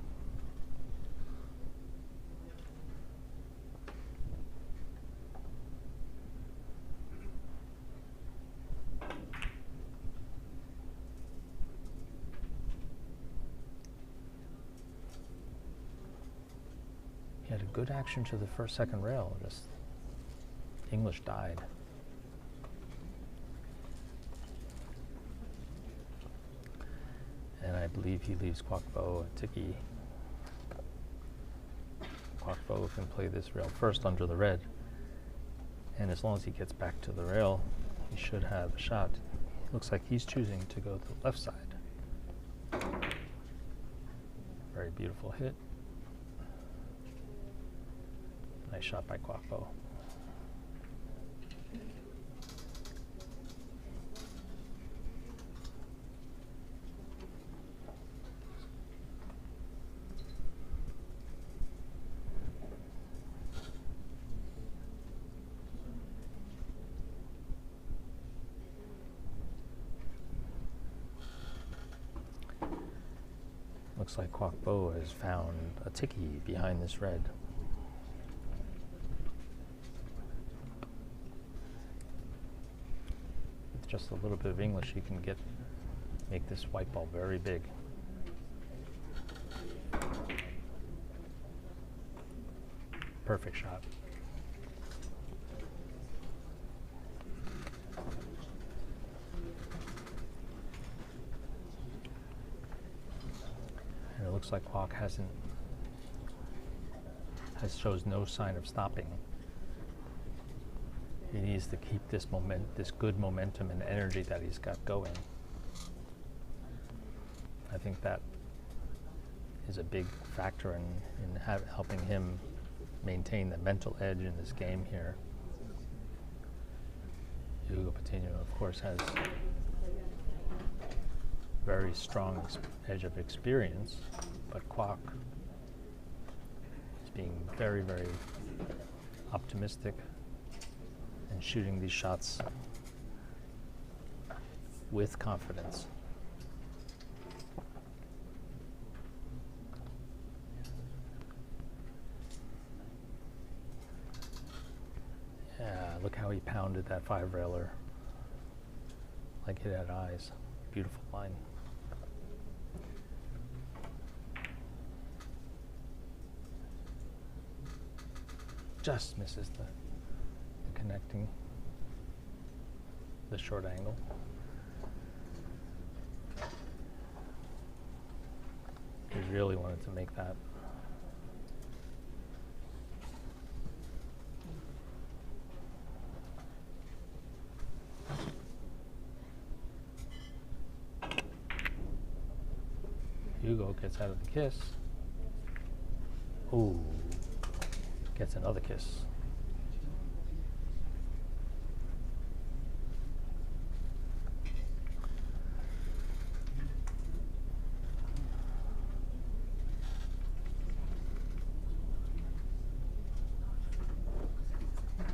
He had a good action to the second rail, just English died. And I believe he leaves Quoc Tuan a ticky. Quoc Tuan can play this rail first under the red, and as long as he gets back to the rail, he should have a shot. Looks like he's choosing to go to the left side. Very beautiful hit. Nice shot by Quoc Tuan. Looks like Quoc Tuan has found a ticky behind this red. With just a little bit of English, you can make this white ball very big. Perfect shot. And it looks like Quoc shows no sign of stopping. He needs to keep this good momentum and energy that he's got going. I think that is a big factor in helping him maintain the mental edge in this game here. Hugo Patino, of course, has very strong edge of experience, but Quoc is being very, very optimistic and shooting these shots with confidence. Yeah, look how he pounded that 5-railer like it had eyes. Beautiful line. Just misses the connecting, the short angle. He really wanted to make that. Hugo gets out of the kiss. Ooh, gets another kiss.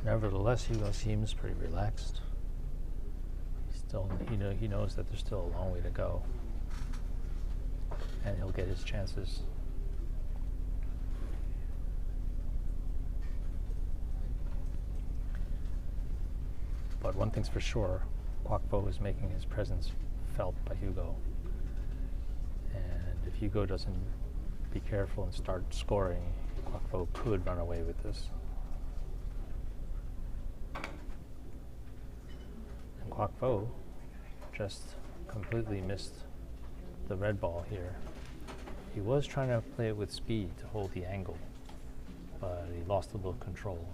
Nevertheless, Hugo seems pretty relaxed. He knows that there's still a long way to go, and he'll get his chances. But one thing's for sure, Quoc Tuan is making his presence felt by Hugo. And if Hugo doesn't be careful and start scoring, Quoc Tuan could run away with this. And Quoc Tuan just completely missed the red ball here. He was trying to play it with speed to hold the angle, but he lost a little control and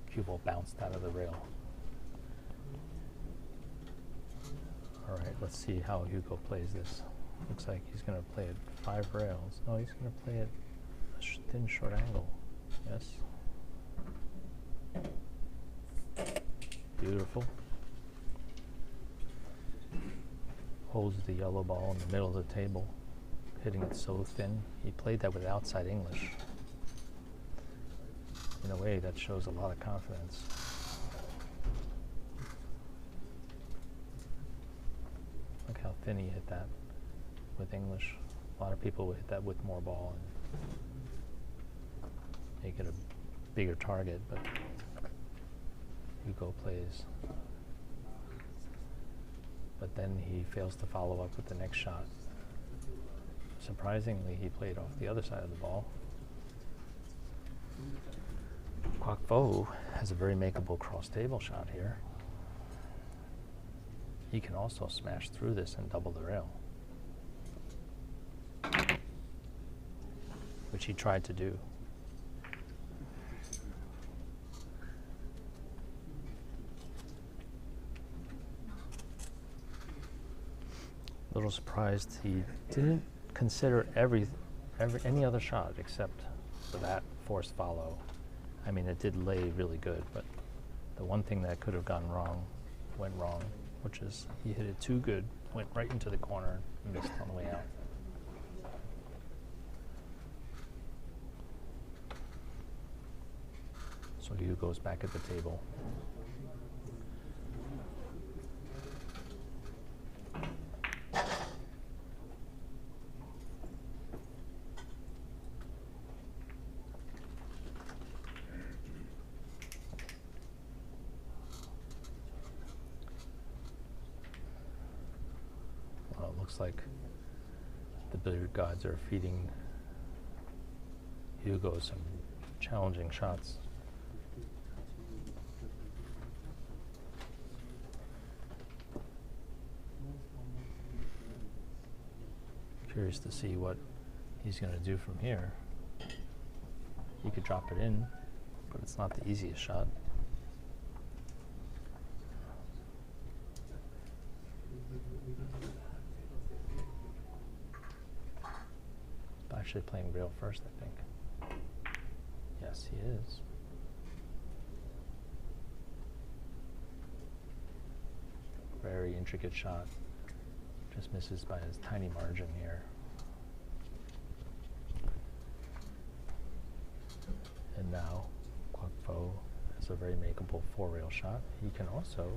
the cue ball bounced out of the rail. All right, let's see how Hugo plays this. Looks like he's going to play it 5 rails. Oh, he's going to play it a thin short angle. Yes. Beautiful. Holds the yellow ball in the middle of the table, hitting it so thin. He played that with outside English. In a way, that shows a lot of confidence. Look how thin he hit that with English. A lot of people would hit that with more ball and make it a bigger target, but Hugo plays. But then he fails to follow up with the next shot. Surprisingly, he played off the other side of the ball. Quoc Tuan has a very makeable cross-table shot here. He can also smash through this and double the rail, which he tried to do. A little surprised he didn't consider any other shot except for that forced follow. I mean, it did lay really good, but the one thing that could have gone wrong went wrong, which is he hit it too good, went right into the corner, and missed on the way out. So Hugo's back at the table. Well, it looks like the billiard gods are feeding Hugo some challenging shots. Curious to see what he's going to do from here. He could drop it in, but it's not the easiest shot. Actually playing rail first, I think. Yes, he is. Very intricate shot. Just misses by his tiny margin here. And now Quoc Tuan has a very makeable four-rail shot. He can also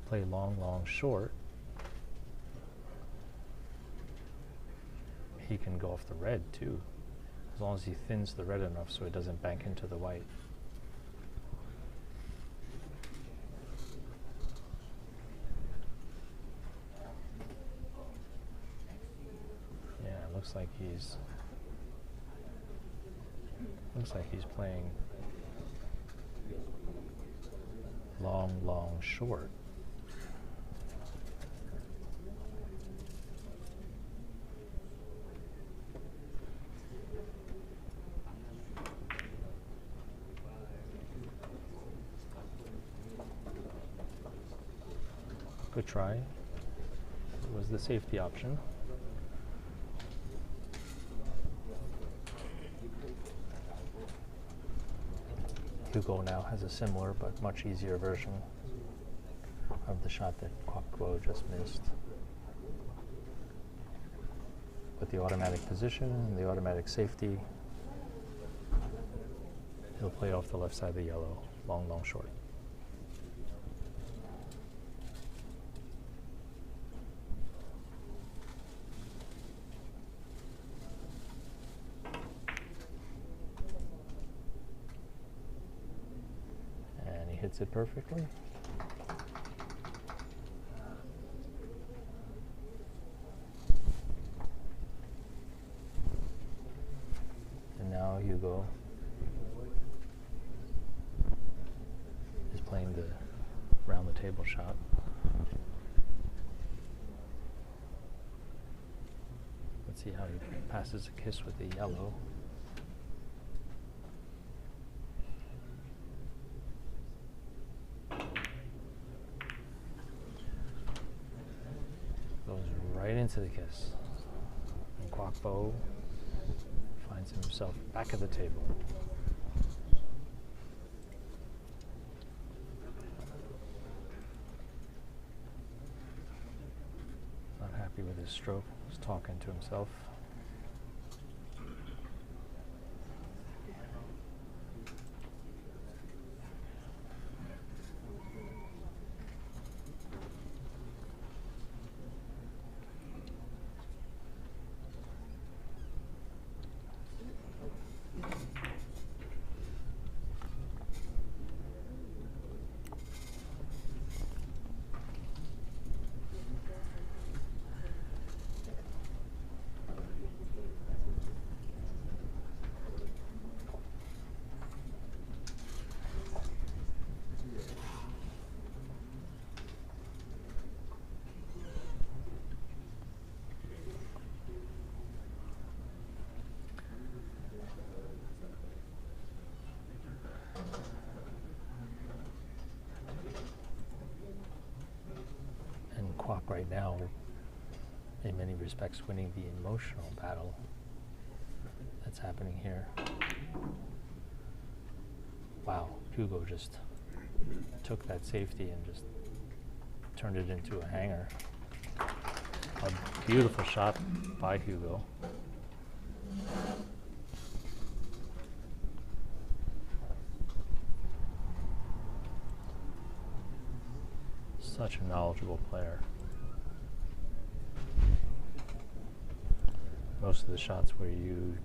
play long, long, short. He can go off the red too, as long as he thins the red enough so it doesn't bank into the white. Yeah, it looks like he's playing long, long, short. Good try. It was the safety option. Hugo now has a similar but much easier version of the shot that Quoc Tuan just missed. With the automatic position and the automatic safety, he'll play off the left side of the yellow, long, long, short. Hits it perfectly. And now Hugo is playing the round the table shot. Let's see how he passes a kiss with the yellow. Right into the kiss. And Quoc Tuan finds him himself back at the table. Not happy with his stroke. He's talking to himself. Quoc right now, in many respects, winning the emotional battle that's happening here. Wow, Hugo just took that safety and just turned it into a hanger. A beautiful shot by Hugo. Such a knowledgeable player. Most of the shots where you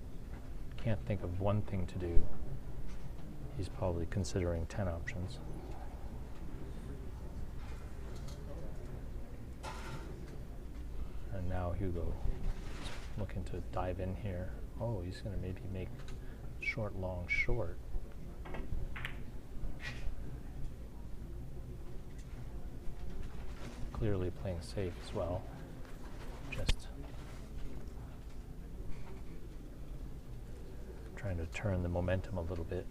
can't think of one thing to do, he's probably considering 10 options. And now Hugo is looking to dive in here. Oh, he's going to maybe make short, long, short. Clearly playing safe as well. Just trying to turn the momentum a little bit.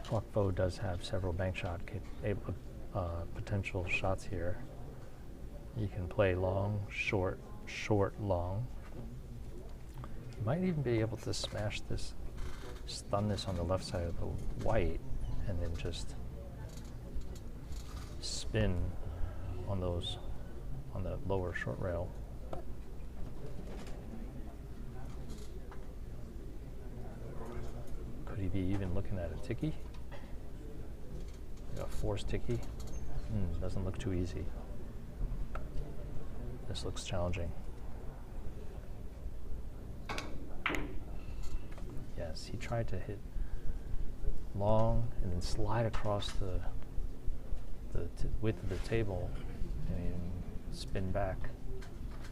Quoc does have several bank shot potential shots here. You can play long, short, short, long. You might even be able to smash this, stun this on the left side of the white, and then just spin on those, on the lower short rail. Could he be even looking at a ticky? A forced ticky? Doesn't look too easy. This looks challenging. Yes, he tried to hit long and then slide across the width of the table and spin back.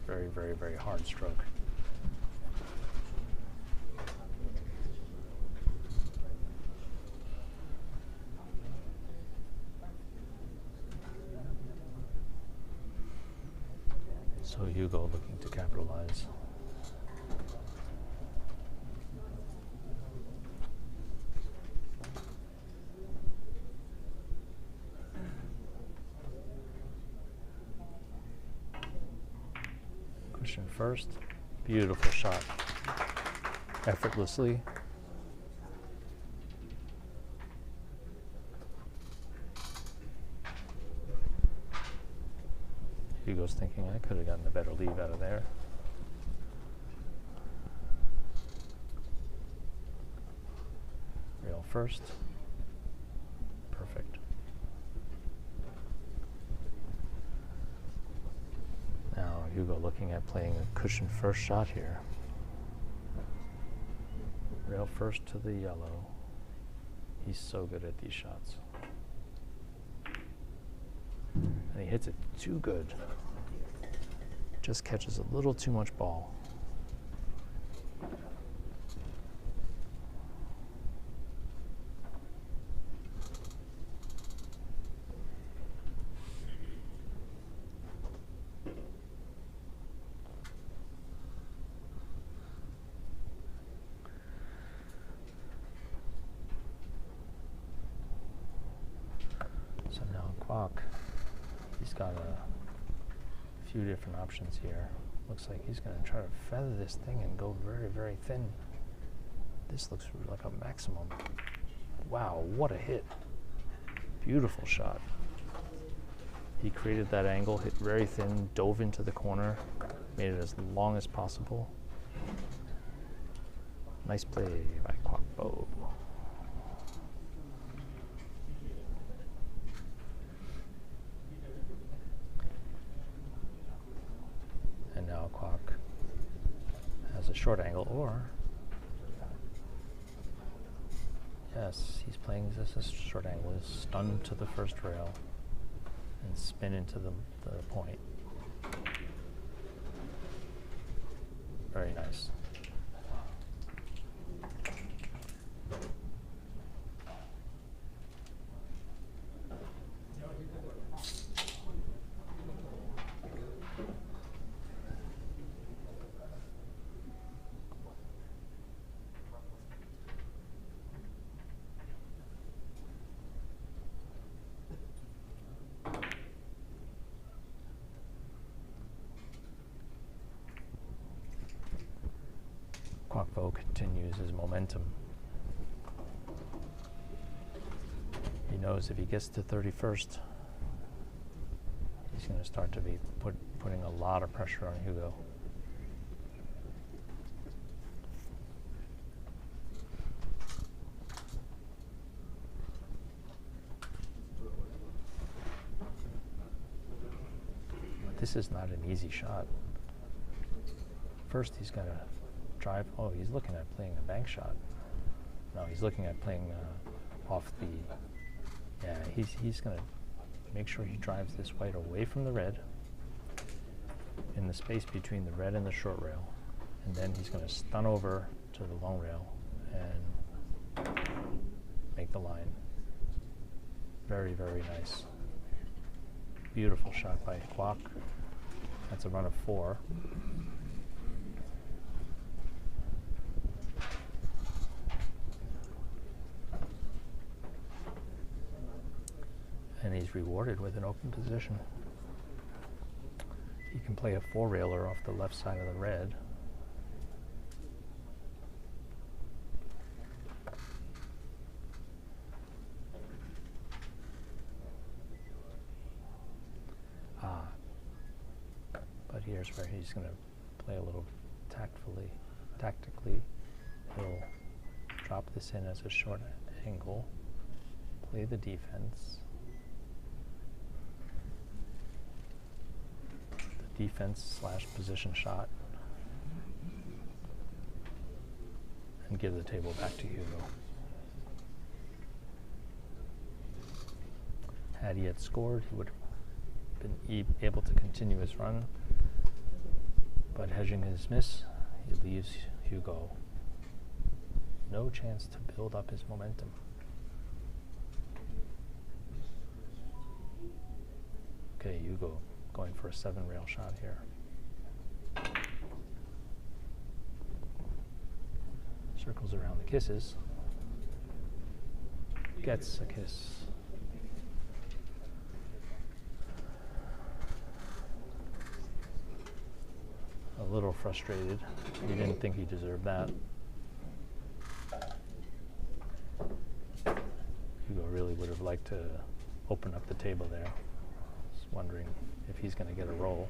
Very, very, very hard stroke. So Hugo looking to capitalize. Cushion first, beautiful shot, effortlessly. Hugo's thinking, I could have gotten a better leave out of there. Rail first. Perfect. Now Hugo looking at playing a cushion first shot here. Rail first to the yellow. He's so good at these shots. And he hits it too good. Just catches a little too much ball. So now Quoc, he's got a few different options here. Looks like he's going to try to feather this thing and go very, very thin. This looks like a maximum. Wow, what a hit. Beautiful shot. He created that angle, hit very thin, dove into the corner, made it as long as possible. Nice play by Quoc. And now Quoc has a short angle, or yes, he's playing this as a short angle. He's stunned to the first rail and spin into the point. Very nice. Quoc continues his momentum. He knows if he gets to 31st, he's going to start to be putting a lot of pressure on Hugo. But this is not an easy shot. First, he's got to drive. Oh, he's looking at playing a bank shot. No, he's looking at playing off the. Yeah, he's going to make sure he drives this white away from the red in the space between the red and the short rail, and then he's going to stun over to the long rail and make the line. Very, very nice. Beautiful shot by Quoc. That's a run of 4. And he's rewarded with an open position. He can play a 4-railer off the left side of the red. But here's where he's going to play a little tactically. He'll drop this in as a short angle, play the defense. Defense/position shot, and give the table back to Hugo. Had he had scored, he would have been able to continue his run, but hedging his miss, he leaves Hugo no chance to build up his momentum. Okay, Hugo going for a 7-rail shot here. Circles around the kisses. Gets a kiss. A little frustrated. He didn't think he deserved that. Hugo really would have liked to open up the table there. Just wondering if he's going to get a roll.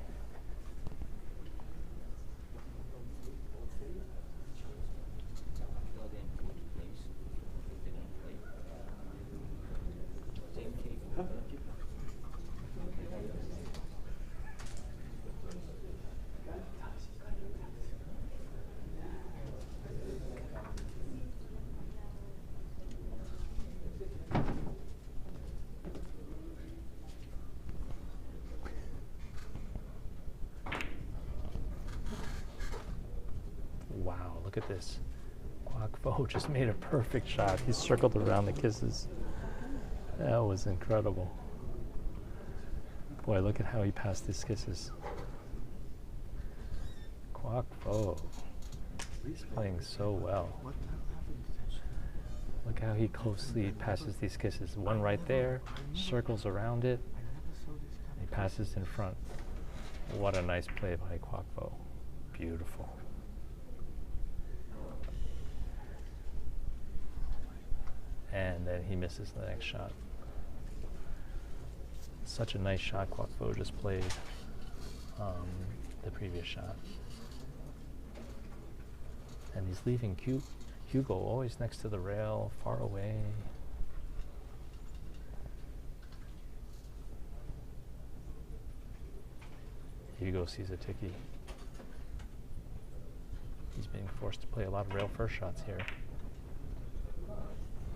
Wow, look at this. Quoc just made a perfect shot. He circled around the kisses. That was incredible. Boy, look at how he passed his kisses. Quoc, he's playing so well. Look how he closely passes these kisses. One right there, circles around it, and he passes in front. What a nice play by Quoc Tuan. Beautiful. And then he misses the next shot. Such a nice shot Quoc Tuan just played the previous shot. And he's leaving Hugo always next to the rail, far away. Hugo sees a ticky. He's being forced to play a lot of rail first shots here.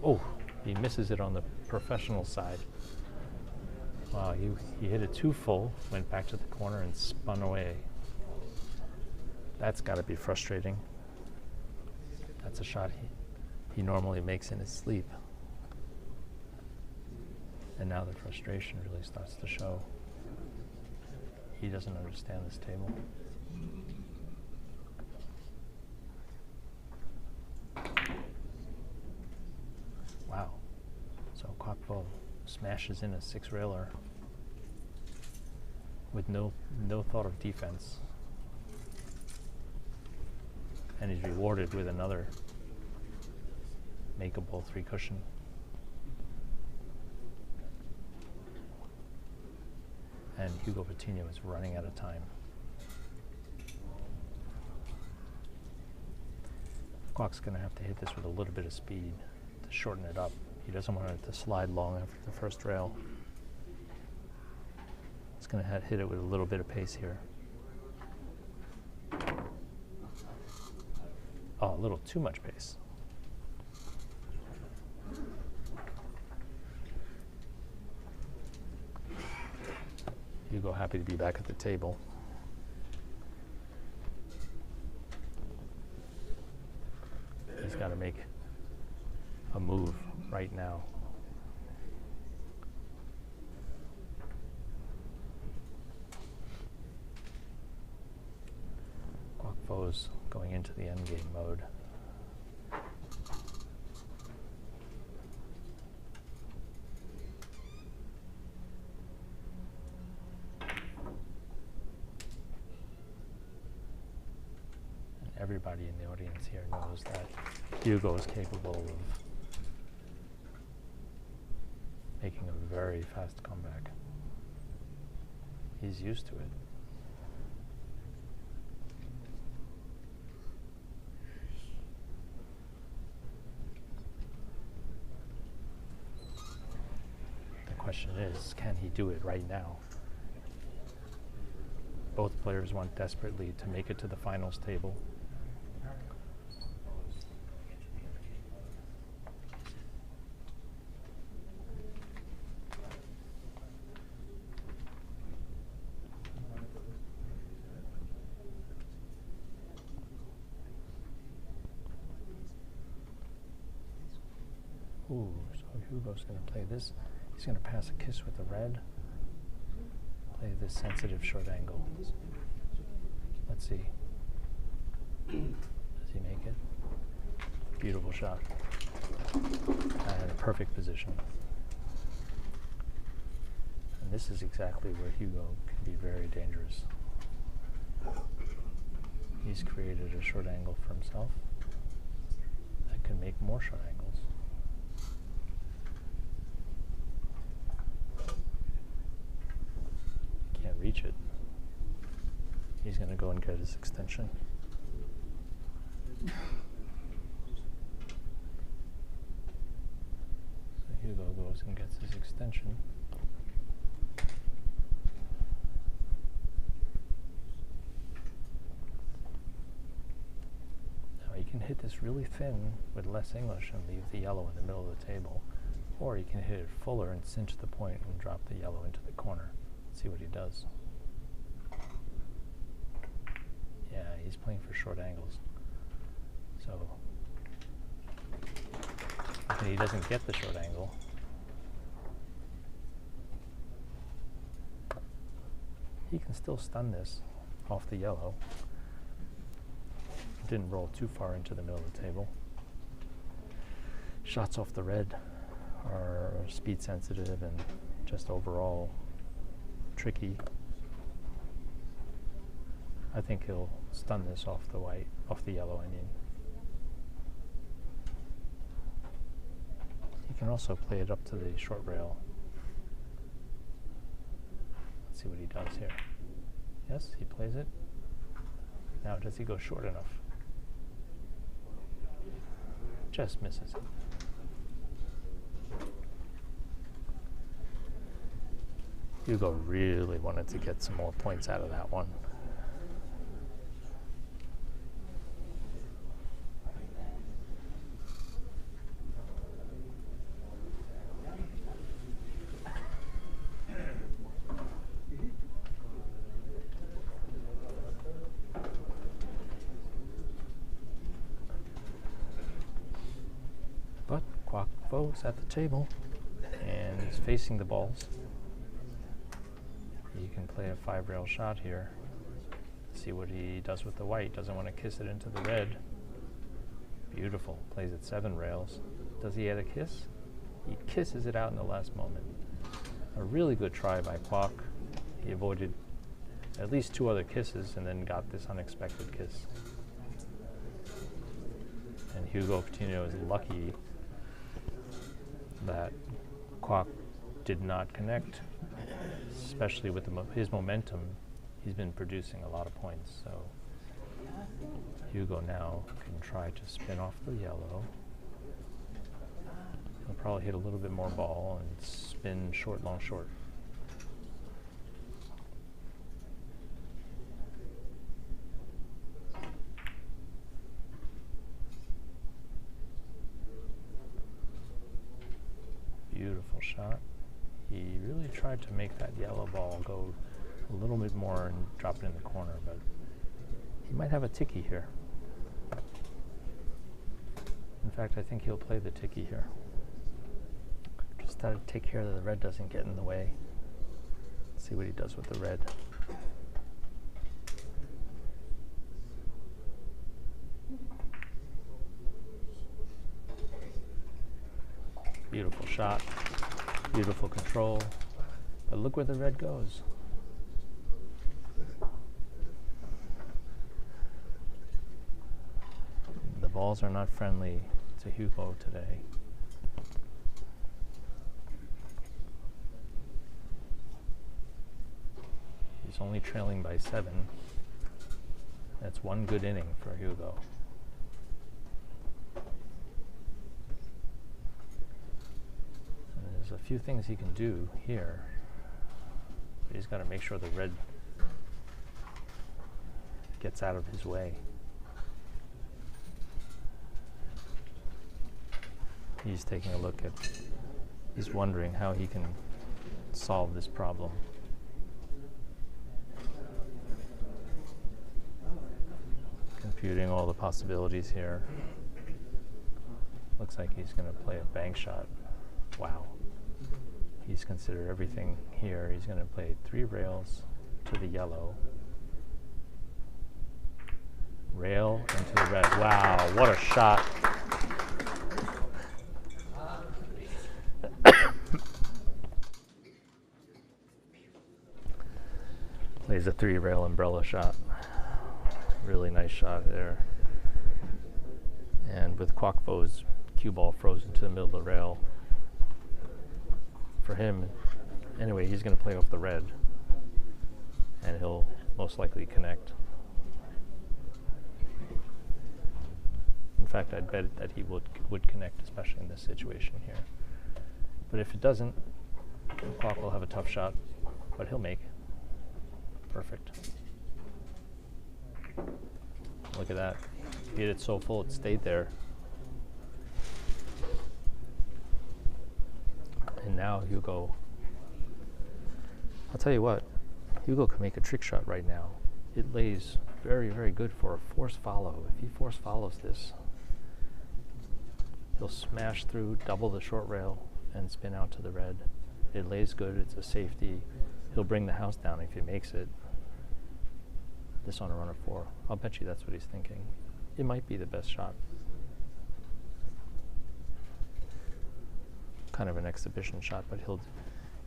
Oh, he misses it on the professional side. Wow, he hit it too full, went back to the corner and spun away. That's got to be frustrating. That's a shot he normally makes in his sleep. And now the frustration really starts to show. He doesn't understand this table. Wow. So Quoc Tuan smashes in a 6-railer with no thought of defense. And he's rewarded with another makeable 3-cushion. And Hugo Patino is running out of time. Quoc's going to have to hit this with a little bit of speed to shorten it up. He doesn't want it to slide long after the first rail. He's going to hit it with a little bit of pace here. Oh, a little too much pace. Hugo happy to be back at the table. He's got to make a move right now. Quoc Tuan's going into the endgame mode. Everybody in the audience here knows that Hugo is capable of making a very fast comeback. He's used to it. The question is, can he do it right now? Both players want desperately to make it to the finals table. Ooh, so Hugo's going to play this. He's going to pass a kiss with the red. Play this sensitive short angle. Let's see. Does he make it? Beautiful shot. And a perfect position. And this is exactly where Hugo can be very dangerous. He's created a short angle for himself that can make more short angles. Can't reach it. He's going to go and get his extension. So Hugo goes and gets his extension. Now he can hit this really thin with less English and leave the yellow in the middle of the table. Or he can hit it fuller and cinch the point and drop the yellow into the corner. Let's see what he does. Yeah, he's playing for short angles. So, if he doesn't get the short angle, he can still stun this off the yellow. It didn't roll too far into the middle of the table. Shots off the red are speed sensitive and just overall tricky. I think he'll stun this off the white, off the yellow, I mean. He can also play it up to the short rail. Let's see what he does here. Yes, he plays it. Now, does he go short enough? Just misses it. Hugo really wanted to get some more points out of that one. But Quoc Tuan's at the table and he's facing the balls. You can play a 5-rail shot here. See what he does with the white. Doesn't want to kiss it into the red. Beautiful. Plays it 7 rails. Does he add a kiss? He kisses it out in the last moment. A really good try by Quoc. He avoided at least 2 other kisses and then got this unexpected kiss. And Hugo Patino is lucky that Quoc did not connect, especially with his momentum. He's been producing a lot of points, so Hugo now can try to spin off the yellow. He'll probably hit a little bit more ball and spin short, long, short. Beautiful shot. He really tried to make that yellow ball go a little bit more and drop it in the corner, but he might have a ticky here. In fact, I think he'll play the ticky here. Just to take care that the red doesn't get in the way. Let's see what he does with the red. Beautiful shot, beautiful control, but look where the red goes. The balls are not friendly to Hugo today. He's only trailing by 7. That's 1 good inning for Hugo. There's a few things he can do here, but he's got to make sure the red gets out of his way. He's taking a look at, he's wondering how he can solve this problem. Computing all the possibilities here. Looks like he's going to play a bank shot. Wow. He's considered everything here. He's going to play 3 rails to the yellow. Rail into the red. Wow, what a shot. Plays a 3-rail umbrella shot. Really nice shot there. And with Quoc Tuan's cue ball frozen to the middle of the rail, for him, anyway, he's going to play off the red, and he'll most likely connect. In fact, I'd bet that he would connect, especially in this situation here. But if it doesn't, Quoc will have a tough shot, but he'll make. Perfect. Look at that. He hit it so full it stayed there. And now Hugo, I'll tell you what, Hugo can make a trick shot right now. It lays very, very good for a force follow. If he force follows this, he'll smash through, double the short rail, and spin out to the red. It lays good, it's a safety. He'll bring the house down if he makes it. This on a run of 4. I'll bet you that's what he's thinking. It might be the best shot. Kind of an exhibition shot, but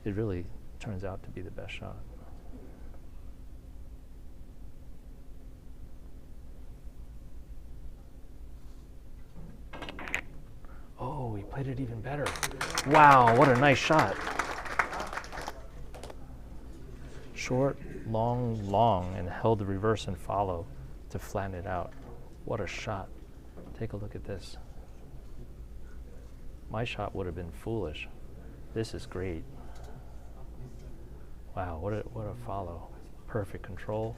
it really turns out to be the best shot. played it even better. Wow, what a nice shot. Short, long, long, and held the reverse and follow to flatten it out. What a shot. Take a look at this. My shot would have been foolish. This is great. Wow, what a follow. Perfect control.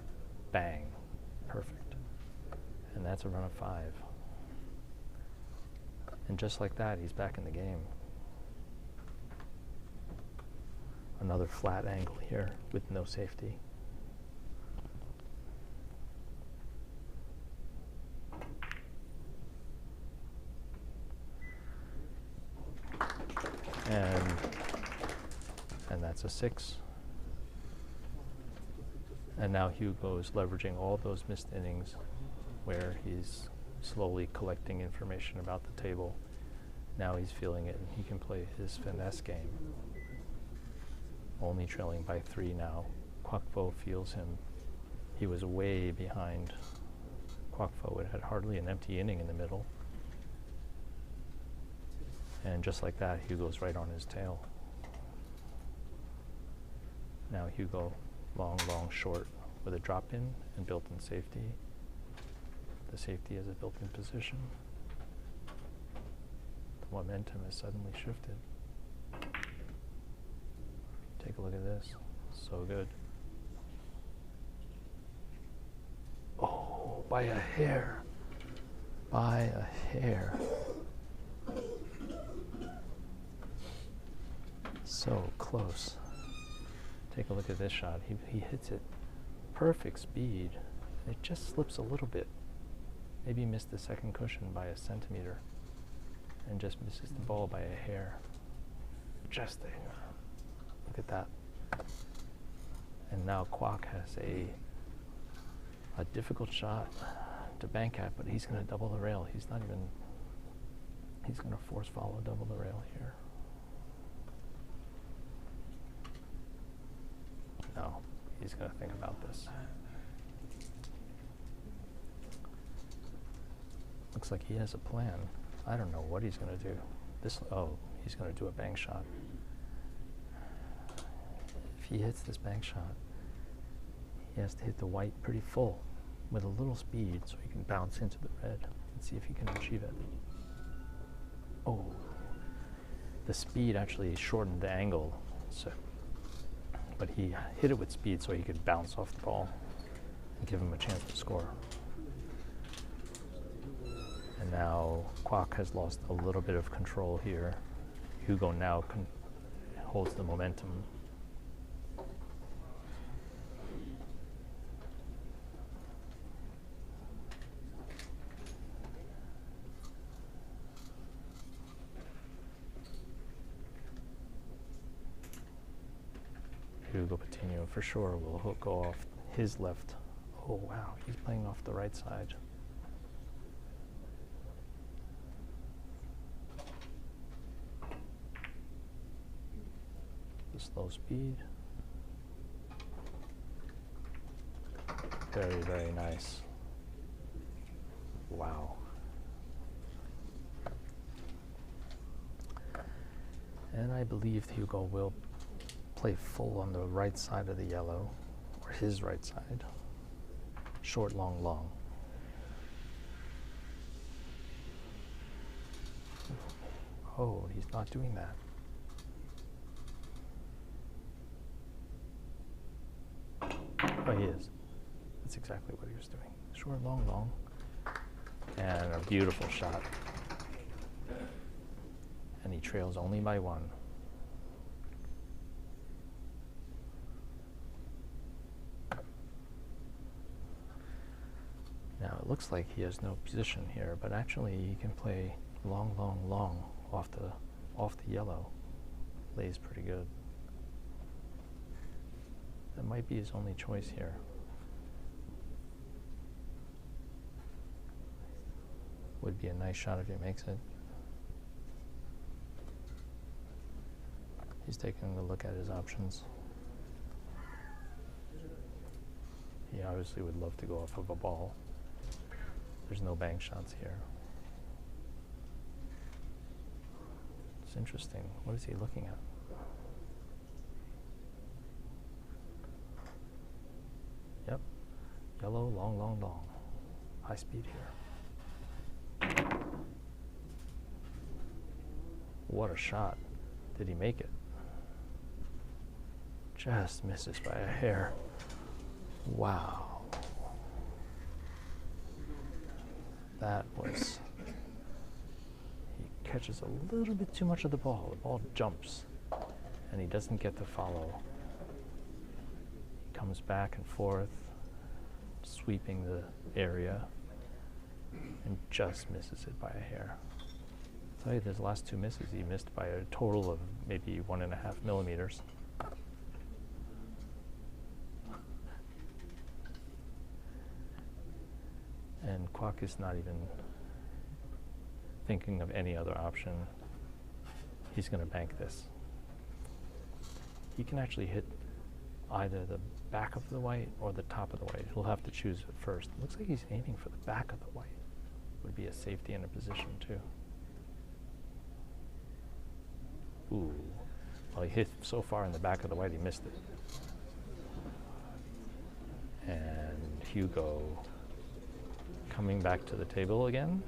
Bang. Perfect. And that's a run of 5. And just like that, he's back in the game. Another flat angle here with no safety. And that's a 6. And now Hugo is leveraging all those missed innings where he's slowly collecting information about the table. Now he's feeling it and he can play his finesse game. Only trailing by 3 now. Quoc Tuan feels him. He was way behind Quoc Tuan. It had hardly an empty inning in the middle. And just like that, Hugo's right on his tail. Now Hugo, long, long, short with a drop in and built-in safety. The safety is a built-in position. The momentum has suddenly shifted. Take a look at this. So good. Oh, by a hair. By a hair. So close. Take a look at this shot. He hits it perfect speed. It just slips a little bit. Maybe missed the second cushion by a centimeter and just misses the ball by a hair. Just there. Look at that. And now Quoc has a difficult shot to bank at, but he's going to double the rail. He's going to force follow double the rail here. No, he's going to think about this. Looks like he has a plan. I don't know what he's going to do. He's going to do a bank shot. If he hits this bank shot, he has to hit the white pretty full with a little speed so he can bounce into the red and see if he can achieve it. Oh, the speed actually shortened the angle, but he hit it with speed so he could bounce off the ball and give him a chance to score. And now Quoc has lost a little bit of control here. Hugo now holds the momentum. Hugo Patino for sure will go off his left. Oh wow, he's playing off the right side. The slow speed. Very, very nice. Wow. And I believe Hugo will play full on the right side of the yellow, or his right side. Short, long, long. Oh, he's not doing that. Oh, he is. That's exactly what he was doing. Short, long, long. And a beautiful shot. And he trails only by 1. Now it looks like he has no position here, but actually he can play long, long, long off the yellow. Lays pretty good. That might be his only choice here. Would be a nice shot if he makes it. He's taking a look at his options. He obviously would love to go off of a ball. There's no bank shots here. It's interesting. What is he looking at? Yep. Yellow, long, long, long. High speed here. What a shot. Did he make it? Just misses by a hair. Wow. That was... He catches a little bit too much of the ball. The ball jumps, and he doesn't get to follow. He comes back and forth, sweeping the area, and just misses it by a hair. I'll tell you, those last two misses, he missed by a total of maybe 1.5 millimeters. And Quoc is not even thinking of any other option. He's going to bank this. He can actually hit either the back of the white or the top of the white. He'll have to choose it first. It looks like he's aiming for the back of the white. Would be a safety in a position too. Ooh. Well, he hit so far in the back of the white, he missed it. And Hugo coming back to the table again.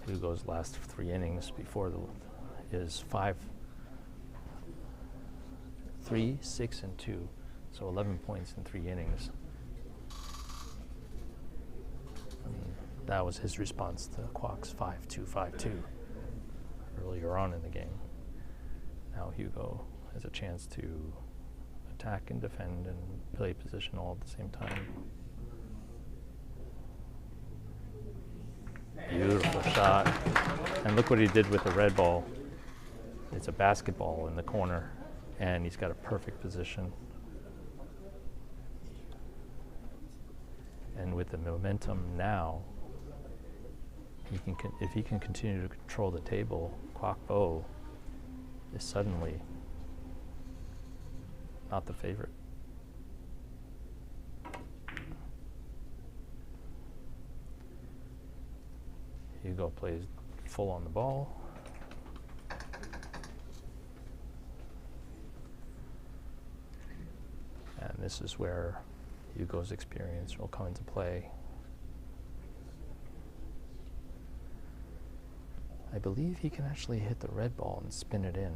Hugo's last 3 innings before is 3, 6, and 2. So 11 points in 3 innings. That was his response to Quoc's 5-2, 5-2 earlier on in the game. Now Hugo has a chance to attack and defend and play position all at the same time. Beautiful shot. And look what he did with the red ball. It's a basketball in the corner, and he's got a perfect position. And with the momentum now, if he can continue to control the table, Quoc Bo is suddenly not the favorite. Hugo plays full on the ball. And this is where Hugo's experience will come into play. I believe he can actually hit the red ball and spin it in.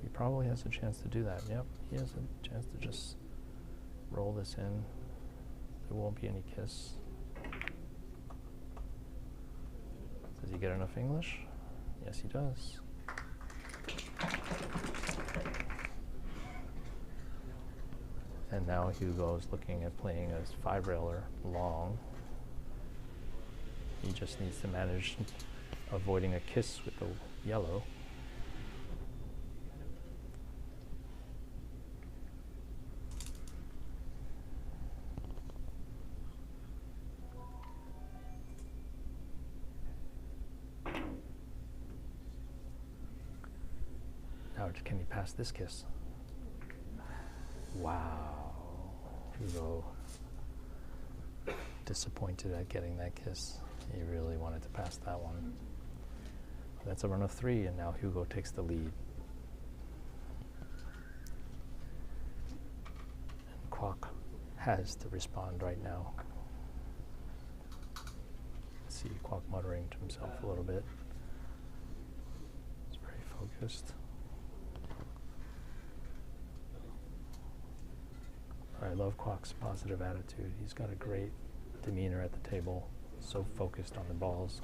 He probably has a chance to do that. Yep, he has a chance to just roll this in. There won't be any kiss. Does he get enough English? Yes, he does. And now Hugo's looking at playing as 5-railer long. He just needs to manage avoiding a kiss with the yellow. Now, can he pass this kiss? Wow. Hugo disappointed at getting that kiss. He really wanted to pass that one. That's a run of 3, and now Hugo takes the lead. And Quoc has to respond right now. Let's see Quoc muttering to himself a little bit. He's very focused. I love Quoc's positive attitude. He's got a great demeanor at the table, so focused on the balls.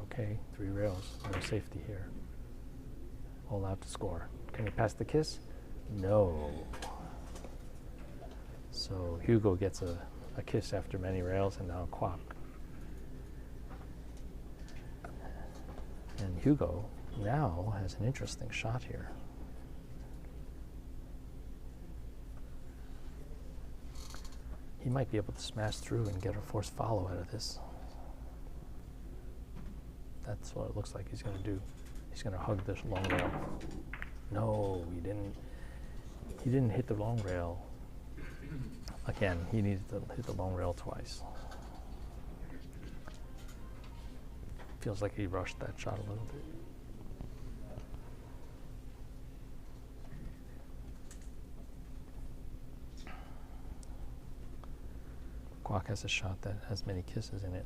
Okay, 3 rails, no safety here. All out to score. Can he pass the kiss? No. So Hugo gets a kiss after many rails, and now Quoc And Hugo now has an interesting shot here. He might be able to smash through and get a forced follow out of this. That's what it looks like he's going to do. He's going to hug this long rail. No, he didn't. He didn't hit the long rail. Again, he needed to hit the long rail twice. Feels like he rushed that shot a little bit. Quoc has a shot that has many kisses in it.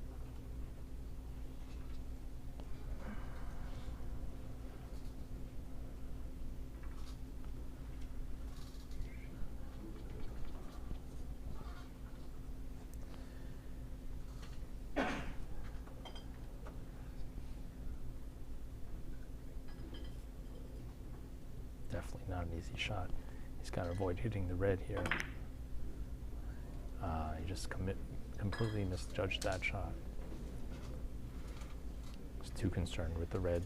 Definitely not an easy shot. He's got to avoid hitting the red here. He just completely misjudged that shot. He's too concerned with the red.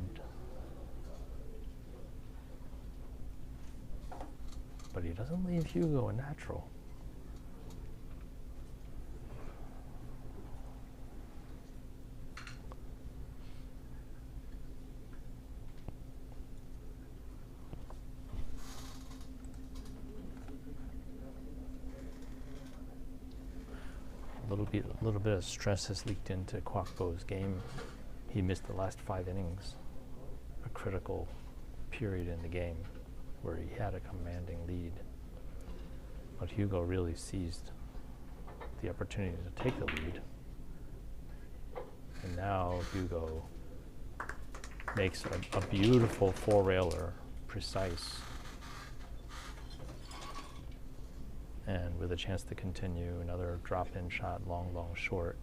But he doesn't leave Hugo a natural. A little bit of stress has leaked into Quoc Bo's game. He missed the last 5 innings, a critical period in the game where he had a commanding lead. But Hugo really seized the opportunity to take the lead. And now Hugo makes a beautiful 4-railer, precise, and with a chance to continue, another drop-in shot, long, long, short.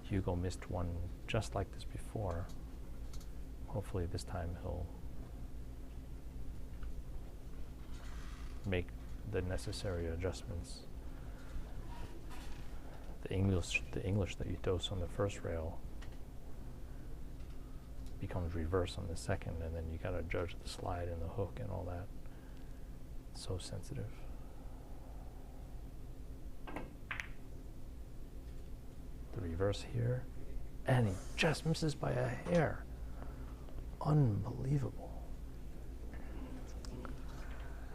Hugo missed one just like this before. Hopefully this time he'll make the necessary adjustments. The English that you dose on the first rail becomes reverse on the second, and then you gotta judge the slide and the hook and all that. It's so sensitive. The reverse here, and he just misses by a hair. Unbelievable.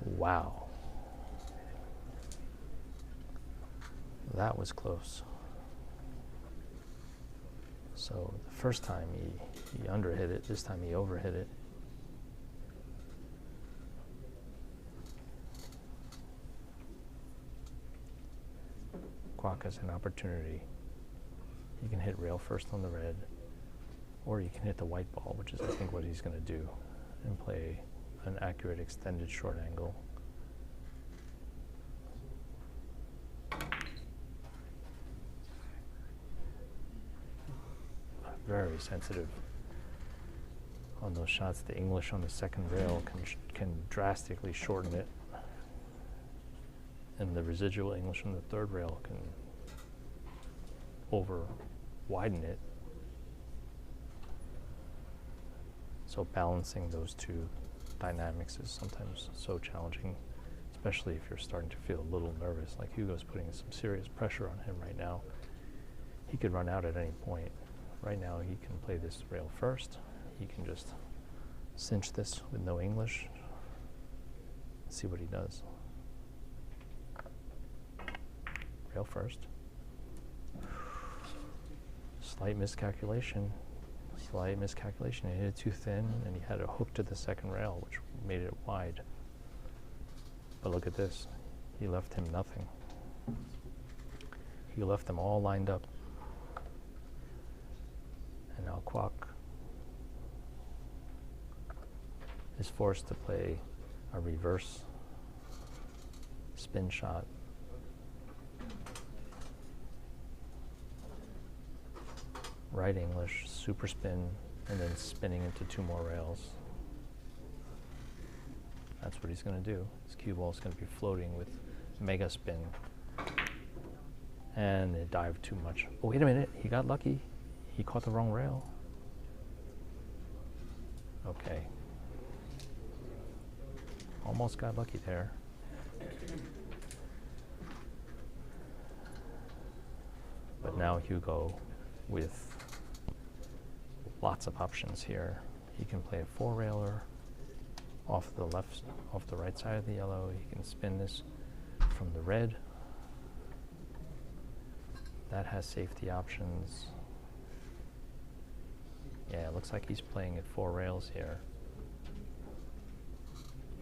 Wow. That was close. So the first time he underhit it, this time he overhit it. Quoc has an opportunity. You can hit rail first on the red, or you can hit the white ball, which is I think what he's going to do, and play an accurate extended short angle. Very sensitive on those shots. The English on the second rail can drastically shorten it, and the residual English on the third rail can widen it. So balancing those two dynamics is sometimes so challenging, especially if you're starting to feel a little nervous. Like Hugo's putting some serious pressure on him right now. He could run out at any point. Right now he can play this rail first. He can just cinch this with no English. See what he does. Rail first. Slight miscalculation. Slight miscalculation. He hit it too thin, and he had a hook to the second rail, which made it wide. But look at this. He left him nothing. He left them all lined up. And now Quoc is forced to play a reverse spin shot. Right English, super spin, and then spinning into 2 more rails. That's what he's going to do. His cue ball is going to be floating with mega spin. And it dived too much. Oh, wait a minute. He got lucky. He caught the wrong rail. Okay. Almost got lucky there. But now Hugo with lots of options here. He can play a four-railer off the left, off the right side of the yellow. He can spin this from the red. That has safety options. Yeah, it looks like he's playing at four rails here.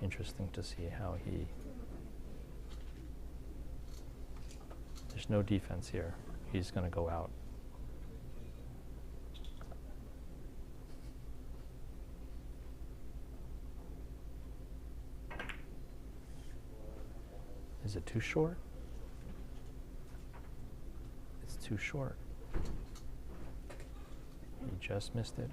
Interesting to see how he... There's no defense here. He's going to go out. Is it too short? It's too short. He just missed it.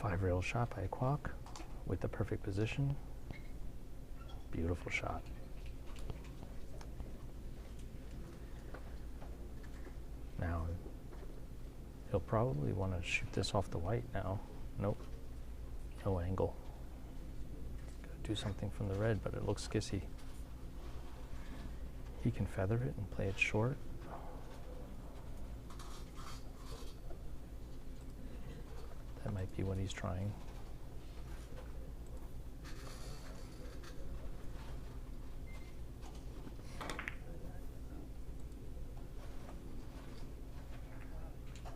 Five-rail shot by Quoc with the perfect position. Beautiful shot. Now, he'll probably want to shoot this off the white now. Nope, no angle. Gotta do something from the red, but it looks skissy. He can feather it and play it short. That might be what he's trying.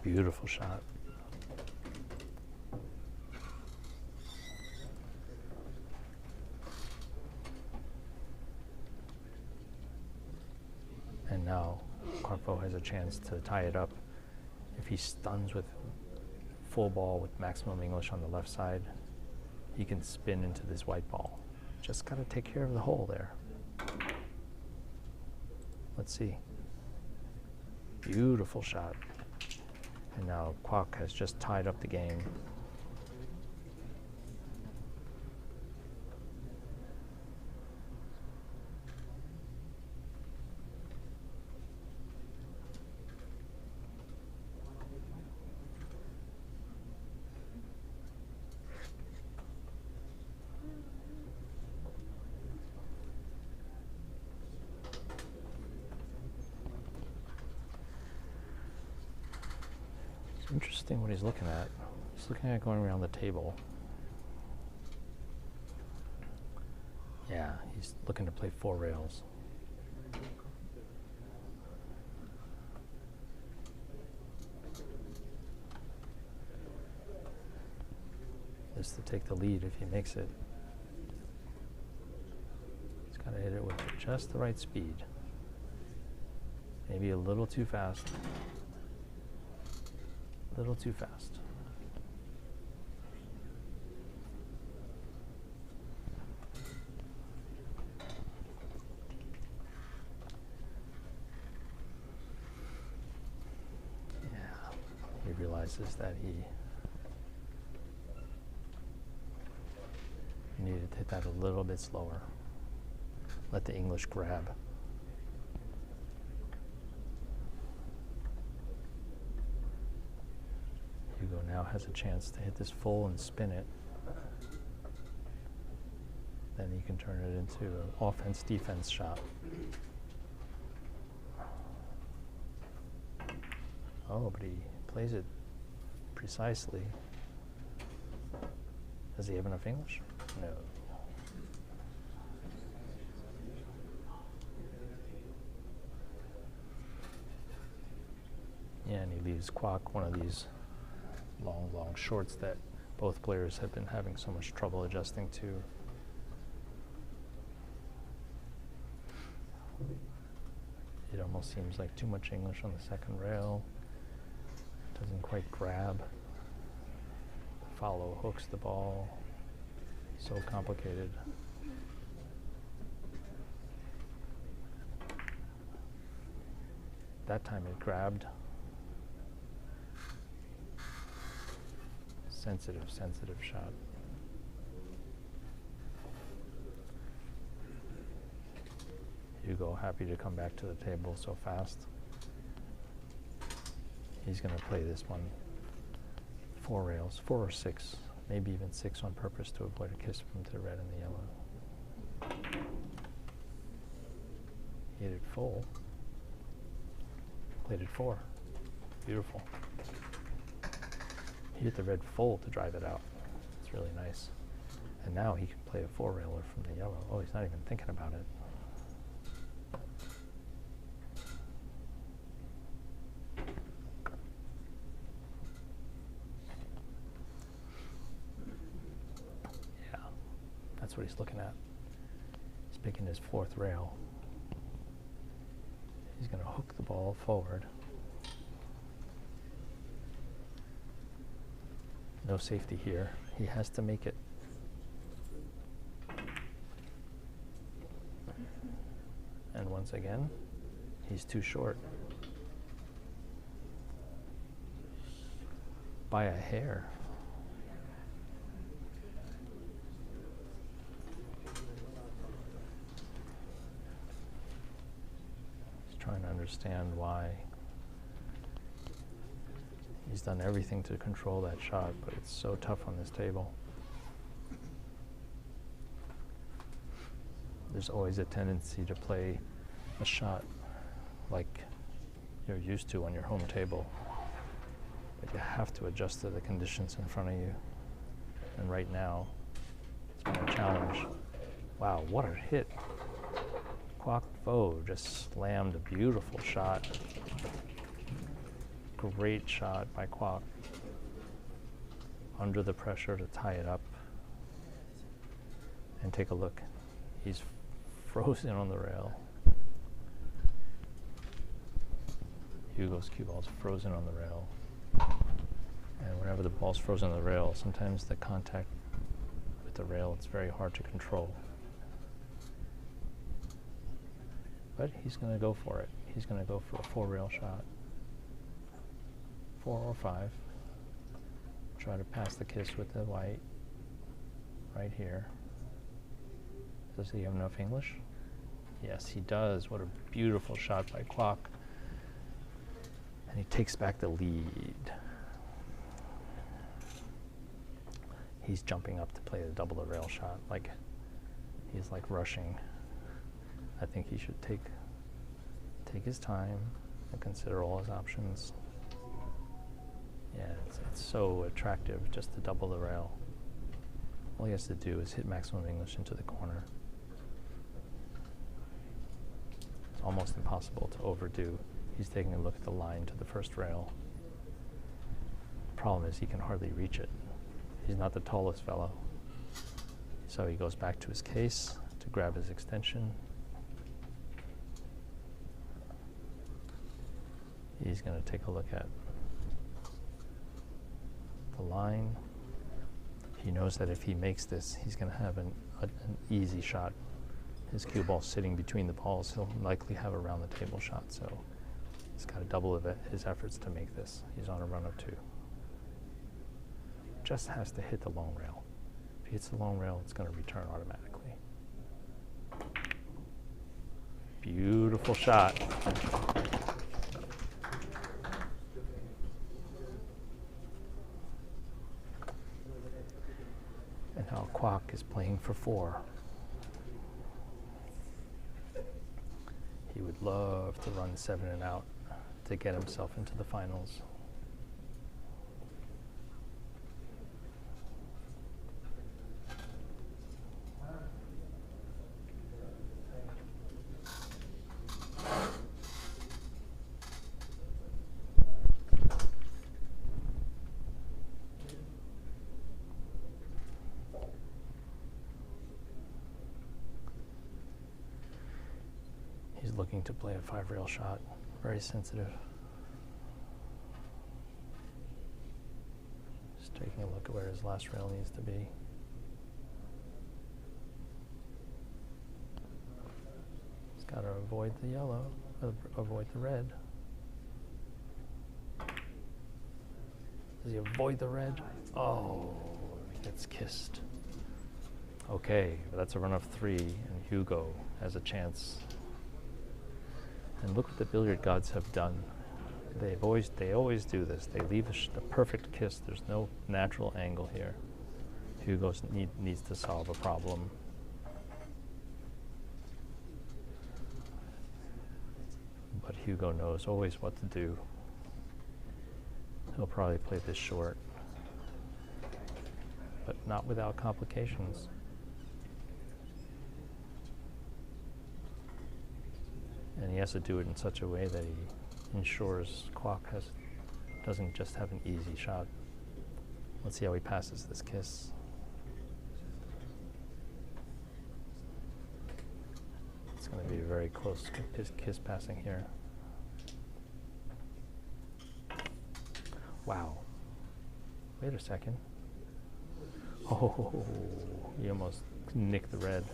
Beautiful shot. And now Carpo has a chance to tie it up. If he stuns with full ball with maximum English on the left side, he can spin into this white ball. Just got to take care of the hole there. Let's see. Beautiful shot. And now Quoc has just tied up the game. Interesting what he's looking at. He's looking at going around the table. Yeah, he's looking to play four rails. This to take the lead if he makes it. He's got to hit it with just the right speed. Maybe a little too fast. A little too fast. Yeah, he realizes that he needed to hit that a little bit slower. Let the English grab. Hugo now has a chance to hit this full and spin it. Then he can turn it into an offense-defense shot. Oh, but he plays it precisely. Does he have enough English? No. Yeah, and he leaves Quoc one of these long shorts that both players have been having so much trouble adjusting to. It almost seems like too much English on the second rail. Doesn't quite grab. follow hooks the ball. So complicated. That time it grabbed. Sensitive, sensitive shot. Hugo happy to come back to the table so fast. He's going to play this one 4 rails, 4 or 6, maybe even 6 on purpose to avoid a kiss from the red and the yellow. He hit it full. Played it 4. Beautiful. He hit the red full to drive it out. It's really nice. And now he can play a 4 railer from the yellow. Oh, he's not even thinking about it. That's what he's looking at. He's picking his 4th rail. He's going to hook the ball forward. No safety here. He has to make it. And once again, he's too short. By a hair. Trying to understand why he's done everything to control that shot, but it's so tough on this table. There's always a tendency to play a shot like you're used to on your home table, but you have to adjust to the conditions in front of you. And right now, it's been a challenge. Wow, what a hit. Quoc Tuan just slammed a beautiful shot. Great shot by Quoc. Under the pressure to tie it up. And take a look. He's frozen on the rail. Hugo's cue ball's frozen on the rail. And whenever the ball's frozen on the rail, sometimes the contact with the rail, it's very hard to control. But he's going to go for it. He's going to go for a 4 rail shot. 4 or 5. Try to pass the kiss with the white. Right here. Does he have enough English? Yes, he does. What a beautiful shot by Quoc. And he takes back the lead. He's jumping up to play the double the rail shot. Like, he's like rushing. I think he should take his time and consider all his options. Yeah, it's so attractive just to double the rail. All he has to do is hit maximum English into the corner. It's almost impossible to overdo. He's taking a look at the line to the first rail. Problem is he can hardly reach it. He's not the tallest fellow. So he goes back to his case to grab his extension. He's going to take a look at the line. He knows that if he makes this, he's going to have an easy shot. His cue ball sitting between the balls, he'll likely have a round the table shot, so he's got to double his efforts to make this. He's on a run of 2. Just has to hit the long rail. If he hits the long rail, it's going to return automatically. Beautiful shot. And now Quoc is playing for 4. He would love to run 7 and out to get himself into the finals. Looking to play a 5 rail shot, very sensitive. Taking a look at where his last rail needs to be. He's got to avoid the yellow, avoid the red. Does he avoid the red? Oh, he gets kissed. Okay, that's a run of 3, and Hugo has a chance. And look what the billiard gods have done. They always do this. They leave the perfect kiss. There's no natural angle here. Hugo needs to solve a problem. But Hugo knows always what to do. He'll probably play this short, but not without complications. And he has to do it in such a way that he ensures Quoc doesn't just have an easy shot. Let's see how he passes this kiss. It's going to be a very close kiss passing here. Wow. Wait a second. Oh, he almost nicked the red.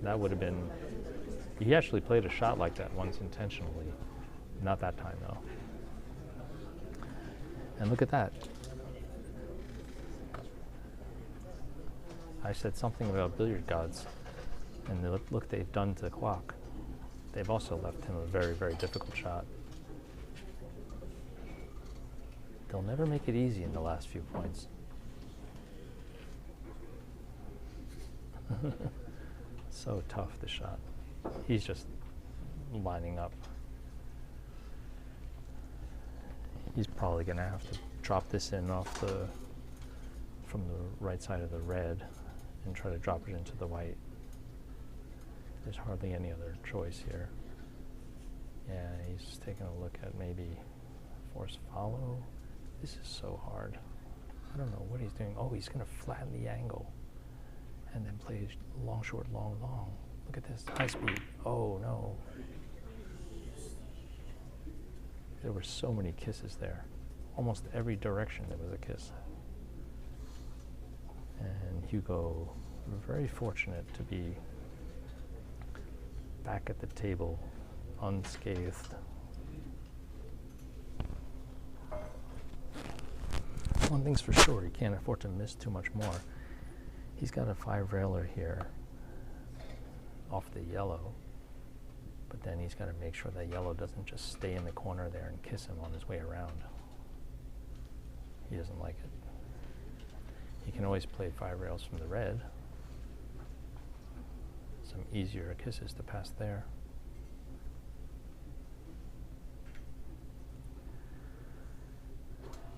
That would have been... He actually played a shot like that once intentionally. Not that time, though. And look at that. I said something about billiard gods, and look what they've done to Quoc. They've also left him a very, very difficult shot. They'll never make it easy in the last few points. So tough, this shot. He's just lining up. He's probably going to have to drop this in from the right side of the red and try to drop it into the white. There's hardly any other choice here. Yeah, he's just taking a look at maybe force follow. This is so hard. I don't know what he's doing. Oh, he's going to flatten the angle and then play long, short, long, long. Look at this, high speed. Oh, no. There were so many kisses there. Almost every direction there was a kiss. And Hugo, very fortunate to be back at the table, unscathed. One thing's for sure, he can't afford to miss too much more. He's got a 5-railer here off the yellow, but then he's got to make sure that yellow doesn't just stay in the corner there and kiss him on his way around. He doesn't like it. He can always play 5 rails from the red. Some easier kisses to pass there.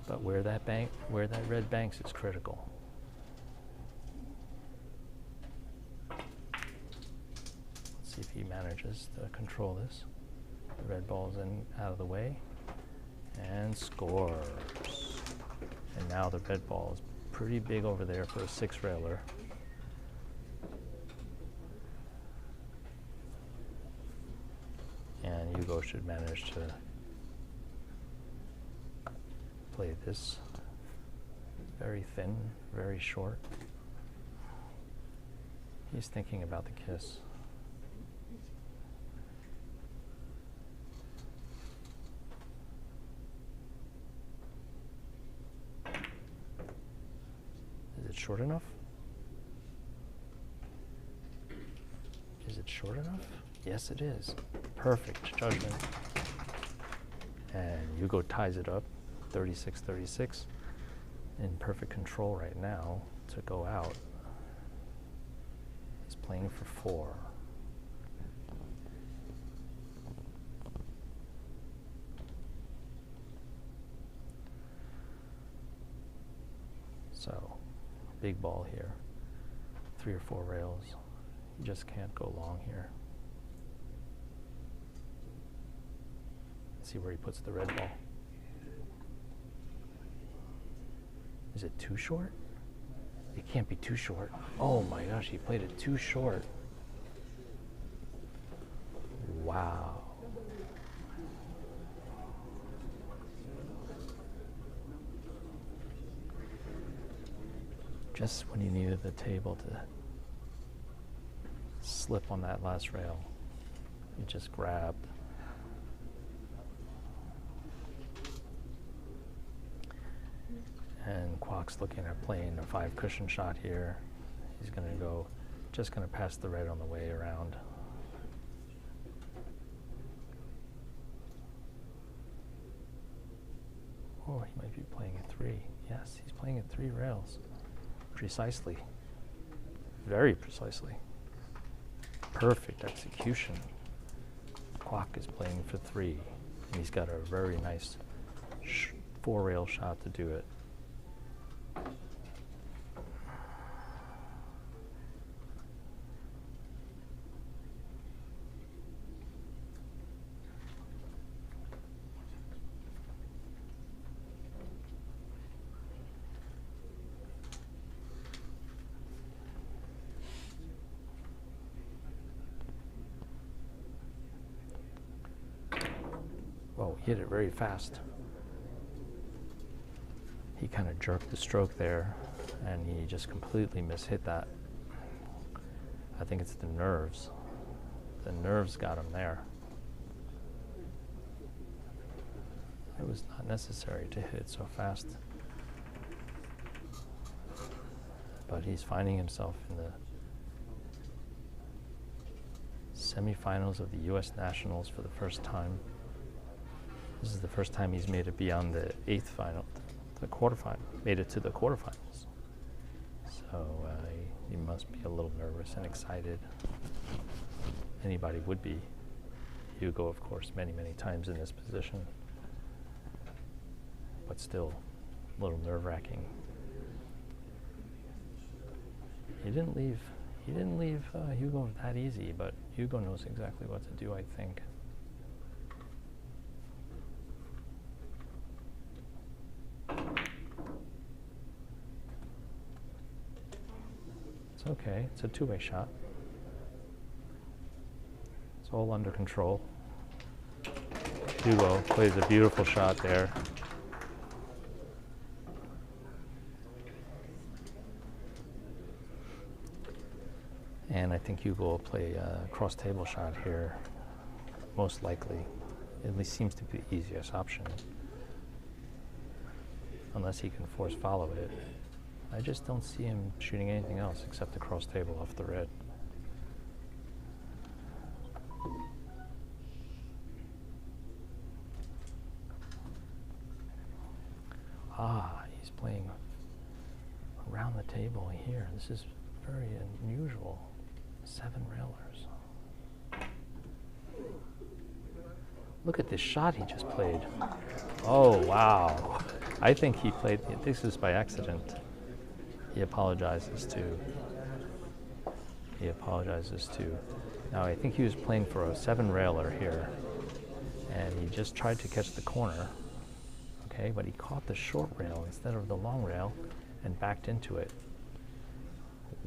But where that red banks is critical. See if he manages to control this. The red ball's in out of the way and scores. And now the red ball is pretty big over there for a 6-railer. And Hugo should manage to play this very thin, very short. He's thinking about the kiss. Is it short enough? Is it short enough? Yes, it is. Perfect judgment. And Hugo ties it up, 36-36, in perfect control right now to go out. He's playing for 4. So, big ball here, 3 or 4 rails. You just can't go long here. Let's see where he puts the red ball. Is it too short? It can't be too short. Oh my gosh, he played it too short. Wow. Just when you needed the table to slip on that last rail, you just grabbed. And Quoc's looking at playing a 5 cushion shot here. He's going to go, just going to pass the red on the way around. Oh, he might be playing at 3. Yes, he's playing at 3 rails. Precisely. Very precisely. Perfect execution. Quoc is playing for 3. And he's got a very nice 4 rail shot to do it. Whoa, he hit it very fast. He kind of jerked the stroke there, and he just completely mishit that. I think it's the nerves. The nerves got him there. It was not necessary to hit it so fast. But he's finding himself in the semifinals of the U.S. Nationals for the first time. This is the first time he's made it beyond the 8th final, the quarterfinal, made it to the quarterfinals. So he must be a little nervous and excited. Anybody would be. Hugo, of course, many, many times in this position. But still, a little nerve-wracking. He didn't leave Hugo that easy, but Hugo knows exactly what to do, I think. It's okay, it's a 2-way shot. It's all under control. Hugo plays a beautiful shot there. And I think Hugo will play a cross-table shot here, most likely. At least seems to be the easiest option. Unless he can force follow it. I just don't see him shooting anything else except the cross-table off the red. Ah, he's playing around the table here. This is very unusual. 7 railers. Look at this shot he just played. Oh, wow. I think he played, this is by accident. He apologizes too. He apologizes too. Now, I think he was playing for a 7 railer here, and he just tried to catch the corner, okay, but he caught the short rail instead of the long rail and backed into it.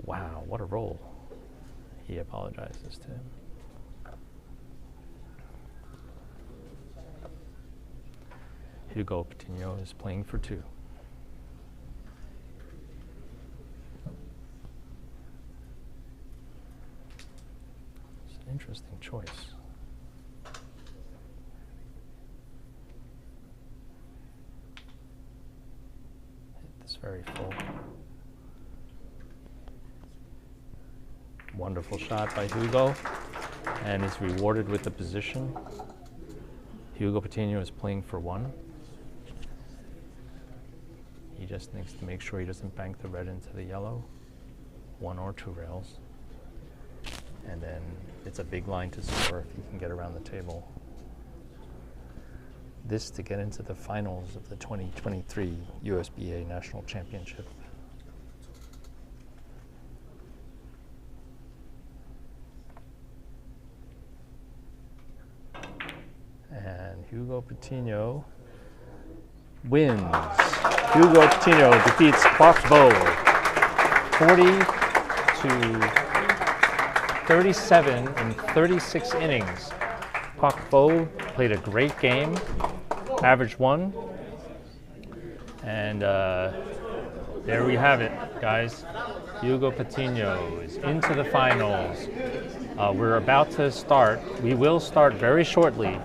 Wow, what a roll. He apologizes to him. Hugo Patino is playing for 2. It's an interesting choice. Hit this very full. Wonderful shot by Hugo, and is rewarded with the position. Hugo Patino is playing for 1. He just needs to make sure he doesn't bank the red into the yellow, 1 or 2 rails. And then it's a big line to score if he can get around the table. This to get into the finals of the 2023 USBA National Championship. And Hugo Patino wins. Hugo Patino defeats Quoc Tuan 40-37 in 36 innings. Quoc Tuan played a great game, average 1, and There we have it, guys. Hugo Patino is into the finals. We're about to start. We will start very shortly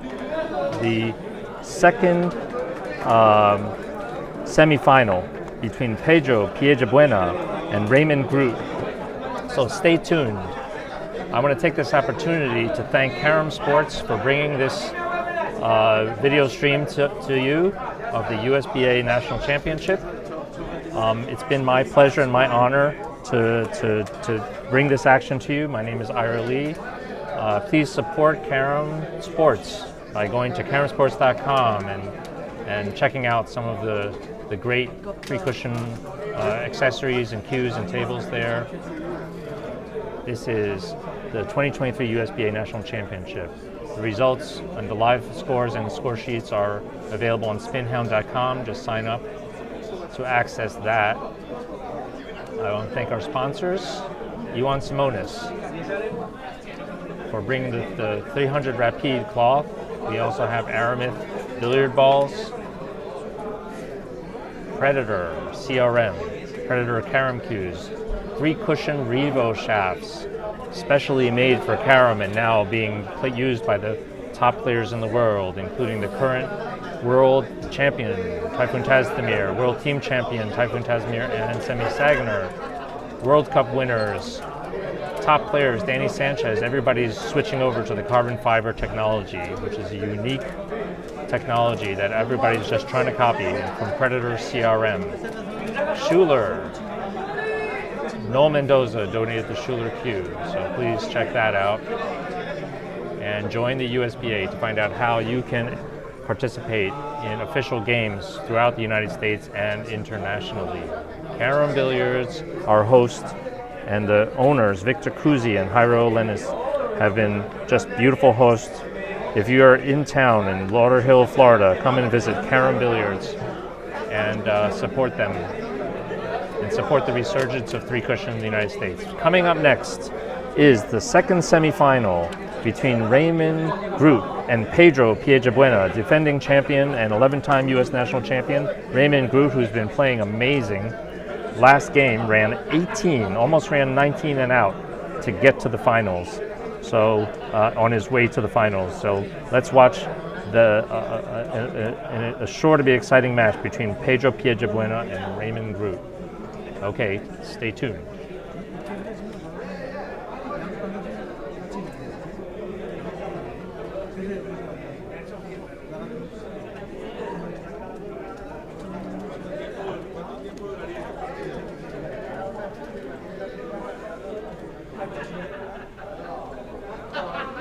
the second semifinal between Pedro Piedrabuena and Raymond Groot. So stay tuned. I want to take this opportunity to thank Carom Sports for bringing this video stream to you of the USBA National Championship. It's been my pleasure and my honor to bring this action to you. My name is Ira Lee. Please support Carom Sports by going to caromsports.com and checking out some of the great pre-cushion accessories and cues and tables there. This is the 2023 USBA National Championship. The results and the live scores and score sheets are available on spinhound.com. Just sign up to access that. I want to thank our sponsors, Simonis, for bringing the 300 Rapide cloth. We also have Aramith Balls, Predator CRM, Predator Carom cues, 3-cushion Revo shafts, specially made for Carom and now being used by the top players in the world, including the current world champion Typhoon Tazdemir, world team champion Typhoon Tazdemir and Semi Sagner, World Cup winners, top players Danny Sanchez. Everybody's switching over to the carbon fiber technology, which is a unique technology that everybody's just trying to copy from Predator CRM. Schuler, Noel Mendoza donated the Schuler cue, so please check that out and join the USBA to find out how you can participate in official games throughout the United States and internationally. Carom Billiards, our host, and the owners, Victor Kuzi and Jairo Lenis, have been just beautiful hosts. If you are in town in Lauder, Florida, come and visit Carom Billiards and support them and support the resurgence of 3-cushion in the United States. Coming up next is the second semifinal between Raymond Groot and Pedro Piedrabuena, defending champion and 11-time U.S. national champion. Raymond Groot, who's been playing amazing. Last game ran 18, almost ran 19 and out to get to the finals. So on his way to the finals. So let's watch a sure to be exciting match between Pedro Piedrabuena and Raymond Groot. Okay, stay tuned.